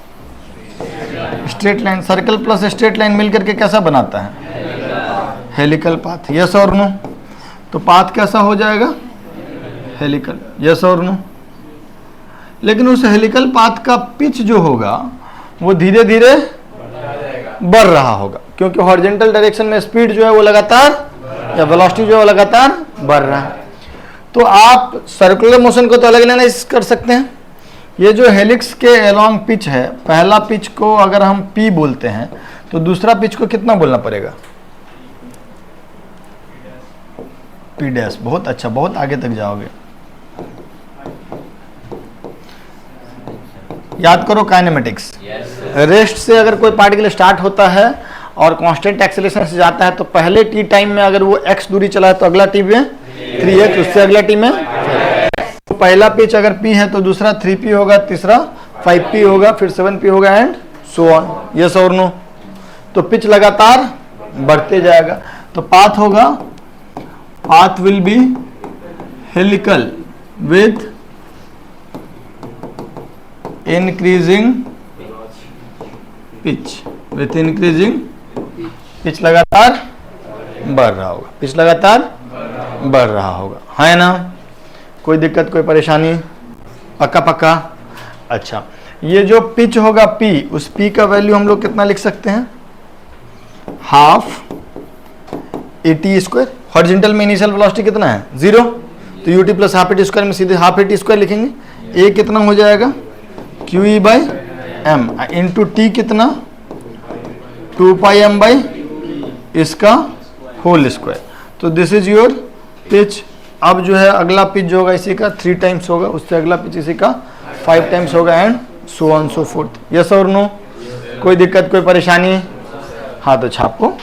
straight line, circle plus straight line मिलकर के कैसा बनाता है? Helical path. यस और नो? तो पाथ कैसा हो जाएगा? हेलिकल। यस और नो? लेकिन उस हेलिकल पाथ का पिच जो होगा वो धीरे धीरे बढ़ रहा होगा, क्योंकि हॉरिजॉन्टल डायरेक्शन में स्पीड जो है वो लगातार, या वेलोसिटी जो है वो लगातार बढ़ रहा है। तो आप सर्कुलर मोशन को तो अलग एनालाइज कर सकते हैं। ये जो हेलिक्स के अलोंग पिच है, पहला पिच को अगर हम P बोलते हैं तो दूसरा पिच को कितना बोलना पड़ेगा? P dash. बहुत अच्छा, बहुत आगे तक जाओगे। याद करो काइनेमेटिक्स। रेस्ट से अगर कोई पार्टिकल स्टार्ट होता है और कांस्टेंट एक्सेलरेशन से जाता है, तो पहले टी टाइम में अगर वो x दूरी चला है तो अगला टी में 3x, उससे अगला टी में, तो पहला पिच अगर p है तो दूसरा 3p होगा, तीसरा 5p होगा, फिर 7p होगा एंड सो ऑन। यस और नो? तो पिच लगातार बढ़ते जाएगा। तो पाथ होगा, path will B helical with increasing pitch, with increasing pitch लगातार बढ़ रहा होगा, पिच लगातार बढ़ रहा होगा, है ना? कोई दिक्कत, कोई परेशानी? पक्का पक्का? अच्छा, ये जो पिच होगा P, उस P का वैल्यू हम लोग कितना लिख सकते हैं? Half AT square. हॉरिजॉन्टल में इनिशियल वेलोसिटी कितना है? 0, तो UT plus half AT square में सीधे हाफ AT स्क्वायर लिखेंगे। A कितना हो जाएगा? QE by M into T कितना? 2 पाई M बाई इसका होल स्क्वायर। तो दिस इज योर पिच। अब जो है अगला पिच जो होगा इसी का 3 टाइम्स होगा, उससे अगला पिच इसी का 5 टाइम्स होगा and so on so fourth. Yes और नो? कोई दिक्कत, कोई परेशानी? हाँ, तो छापो।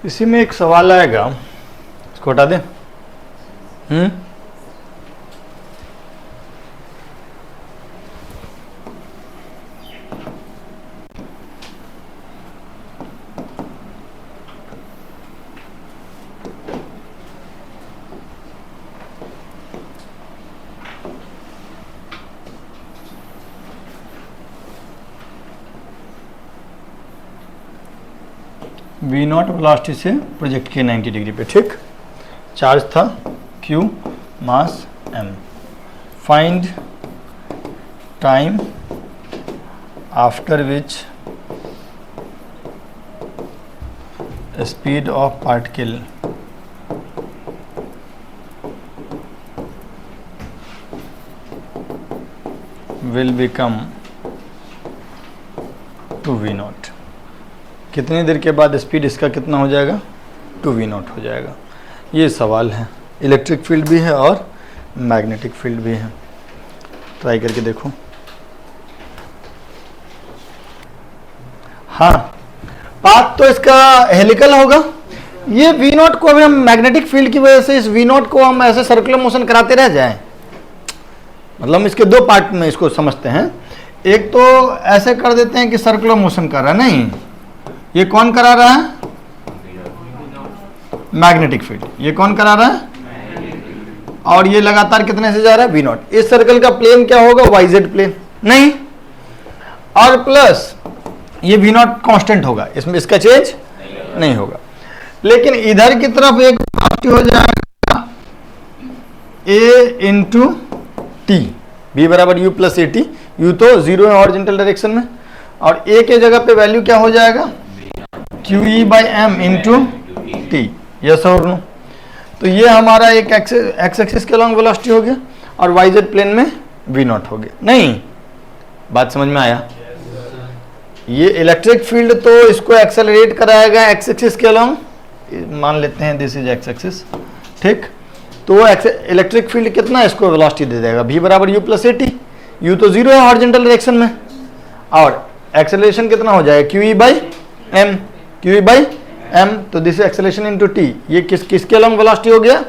इसी में एक सवाल आएगा, इसको हटा दें। V नॉट वेलोसिटी से प्रोजेक्ट किए 90 डिग्री पे। ठीक, चार्ज था Q, mass M। Find time after which speed of particle will become to V not. कितनी देर के बाद स्पीड इसका कितना हो जाएगा, 2v0 हो जाएगा। ये सवाल है, इलेक्ट्रिक फील्ड भी है और मैग्नेटिक फील्ड भी है। ट्राई करके देखो। हाँ, पाथ तो इसका हेलिकल होगा। ये v0 को अभी हम मैग्नेटिक फील्ड की वजह से इस v0 को हम ऐसे सर्कुलर मोशन कराते रह जाएं, मतलब हम इसके दो पार्ट में इसको समझते हैं। एक तो ऐसे कर देते हैं कि सर्कुलर मोशन कर रहा है, नहीं, ये कौन करा रहा है, मैग्नेटिक फील्ड। ये कौन करा रहा है, और ये लगातार कितने से जा रहा है, v0। इस सर्कल का प्लेन क्या होगा, yz प्लेन, नहीं, और प्लस ये v0 कांस्टेंट होगा, इसमें इसका चेंज नहीं होगा। लेकिन इधर की तरफ एक हो जाएगा a इंटू टी, b बराबर u plus A T. u तो जीरो है हॉरिजॉन्टल डायरेक्शन में, और a के जगह पे वैल्यू क्या हो जाएगा, QE by m into T. Yes और नो। तो ये हमारा एक एक्स एक्सिस के लॉन्ग वेलोसिटी हो गया, और yz प्लेन में v0 हो गया। नहीं, बात समझ में आया। ये इलेक्ट्रिक फील्ड तो इसको एक्सेलरेट कराएगा एक्स एक्सिस के लॉन्ग, मान लेते हैं दिस इज एक्स एक्सिस, ठीक। तो इलेक्ट्रिक फील्ड कितना इसको वेलोसिटी दे देगा, v बराबर u plus A T. u तो जीरो है हॉरिजॉन्टल डायरेक्शन में, और एक्सेलरेशन कितना हो जाएगा, QE by M, QE by M. तो this is acceleration into T. ये किसके लॉन्ग वेलोसिटी हो गया,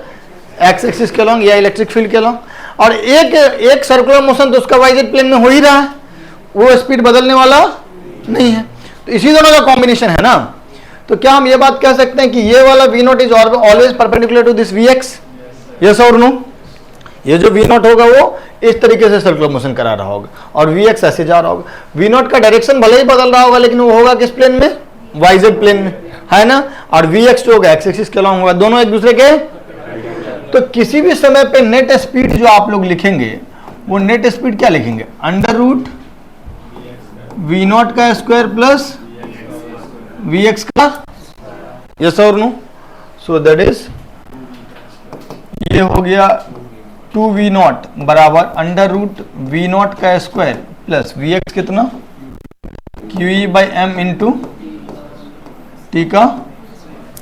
एक्स एक्सिस के लॉन्ग या इलेक्ट्रिक फील्ड के लॉन्ग। और एक सर्कुलर मोशन तो उसका वाईजेड प्लेन में हो ही रहा है, वो स्पीड बदलने वाला नहीं है। तो इसी दोनों का कॉम्बिनेशन है ना। तो क्या हम ये बात कह सकते हैं कि ये वाला v0 is always perpendicular to this vx, yes और नो। ये जो v0 होगा वो इस तरीके से सर्कुलर मोशन करा रहा होगा, और vx ऐसे जा रहा होगा। v0 का डायरेक्शन भले ही बदल रहा होगा, लेकिन वो होगा किस प्लेन में, yz प्लेन में, है ना। और vx जो होगा एक्स एक्सिस के लॉन्ग होगा, दोनों एक दूसरे के। तो किसी भी समय पे नेट स्पीड जो आप लोग लिखेंगे, वो नेट स्पीड क्या लिखेंगे, अंडर रूट v0 का स्क्वायर प्लस vx का, यस और नो। सो दैट इज, ये हो गया 2v0 बराबर अंडर रूट v0 का स्क्वायर प्लस vx कितना, QE by m into t का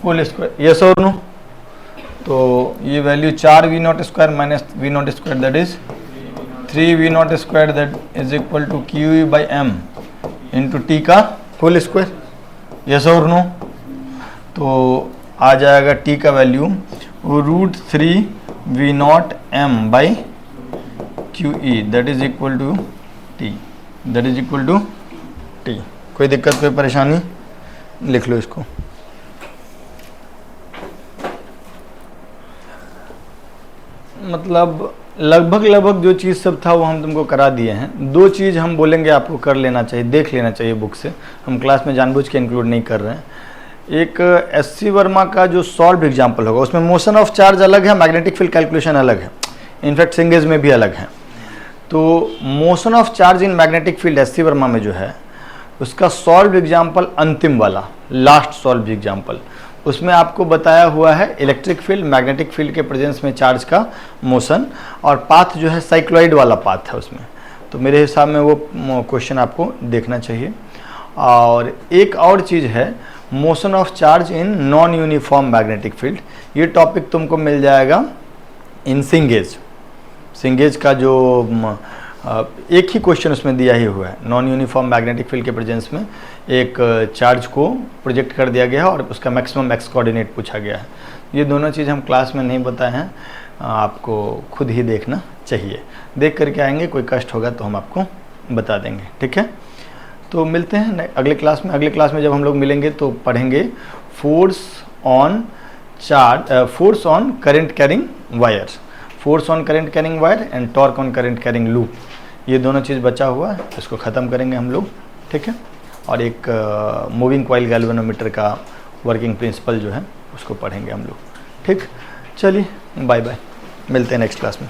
होल स्क्वायर, यस और नो। तो ये value 4v0 square minus v0 square that is 3v0 square that is equal to QE by m into t का whole square, yes और no. तो आ जाएगा t का value √3v0 m by QE that is equal to t, that is equal to t. कोई दिक्कत, कोई परेशानी, लिख लो इसको। मतलब लगभग जो चीज़ सब था वो हम तुमको करा दिए हैं। दो चीज़ हम बोलेंगे आपको कर लेना चाहिए, देख लेना चाहिए बुक से, हम क्लास में जानबूझ के इंक्लूड नहीं कर रहे हैं। एक एससी वर्मा का जो सॉल्व एग्जाम्पल होगा, उसमें मोशन ऑफ चार्ज अलग है, मैग्नेटिक फील्ड कैलकुलेशन अलग है, इनफैक्ट सिंगेज में भी अलग है। तो motion of charge in magnetic field SC Verma में जो है, उसका सॉल्व एग्जाम्पल अंतिम वाला, लास्ट सॉल्व एग्जाम्पल, उसमें आपको बताया हुआ है इलेक्ट्रिक फील्ड मैग्नेटिक फील्ड के प्रेजेंस में चार्ज का मोशन, और पाथ जो है साइक्लॉइड वाला पाथ है उसमें। तो मेरे हिसाब में वो क्वेश्चन आपको देखना चाहिए। और एक और चीज़ है, motion of charge in non uniform magnetic field. ये टॉपिक तुमको मिल जाएगा इन सिंगेज। सिंगेज का जो एक ही क्वेश्चन उसमें दिया ही हुआ है, नॉन यूनिफॉर्म मैग्नेटिक फील्ड के प्रेजेंस में एक चार्ज को प्रोजेक्ट कर दिया गया है और उसका मैक्सिमम एक्स कोऑर्डिनेट पूछा गया है। ये दोनों चीज़ हम क्लास में नहीं बताए हैं, आपको खुद ही देखना चाहिए। देख करके आएंगे, कोई कष्ट होगा तो हम आपको बता देंगे, ठीक है। तो मिलते हैं अगले क्लास में। अगले क्लास में जब हम लोग मिलेंगे तो पढ़ेंगे force on charge, force on current carrying wire, force on current carrying wire and torque on current carrying loop. ये दोनों चीज़ बचा हुआ है, इसको ख़त्म करेंगे हम लोग, ठीक है। और एक मूविंग कॉइल गैल्वेनोमीटर का वर्किंग प्रिंसिपल जो है उसको पढ़ेंगे हम लोग, ठीक। चलिए बाय बाय, मिलते हैं नेक्स्ट क्लास में।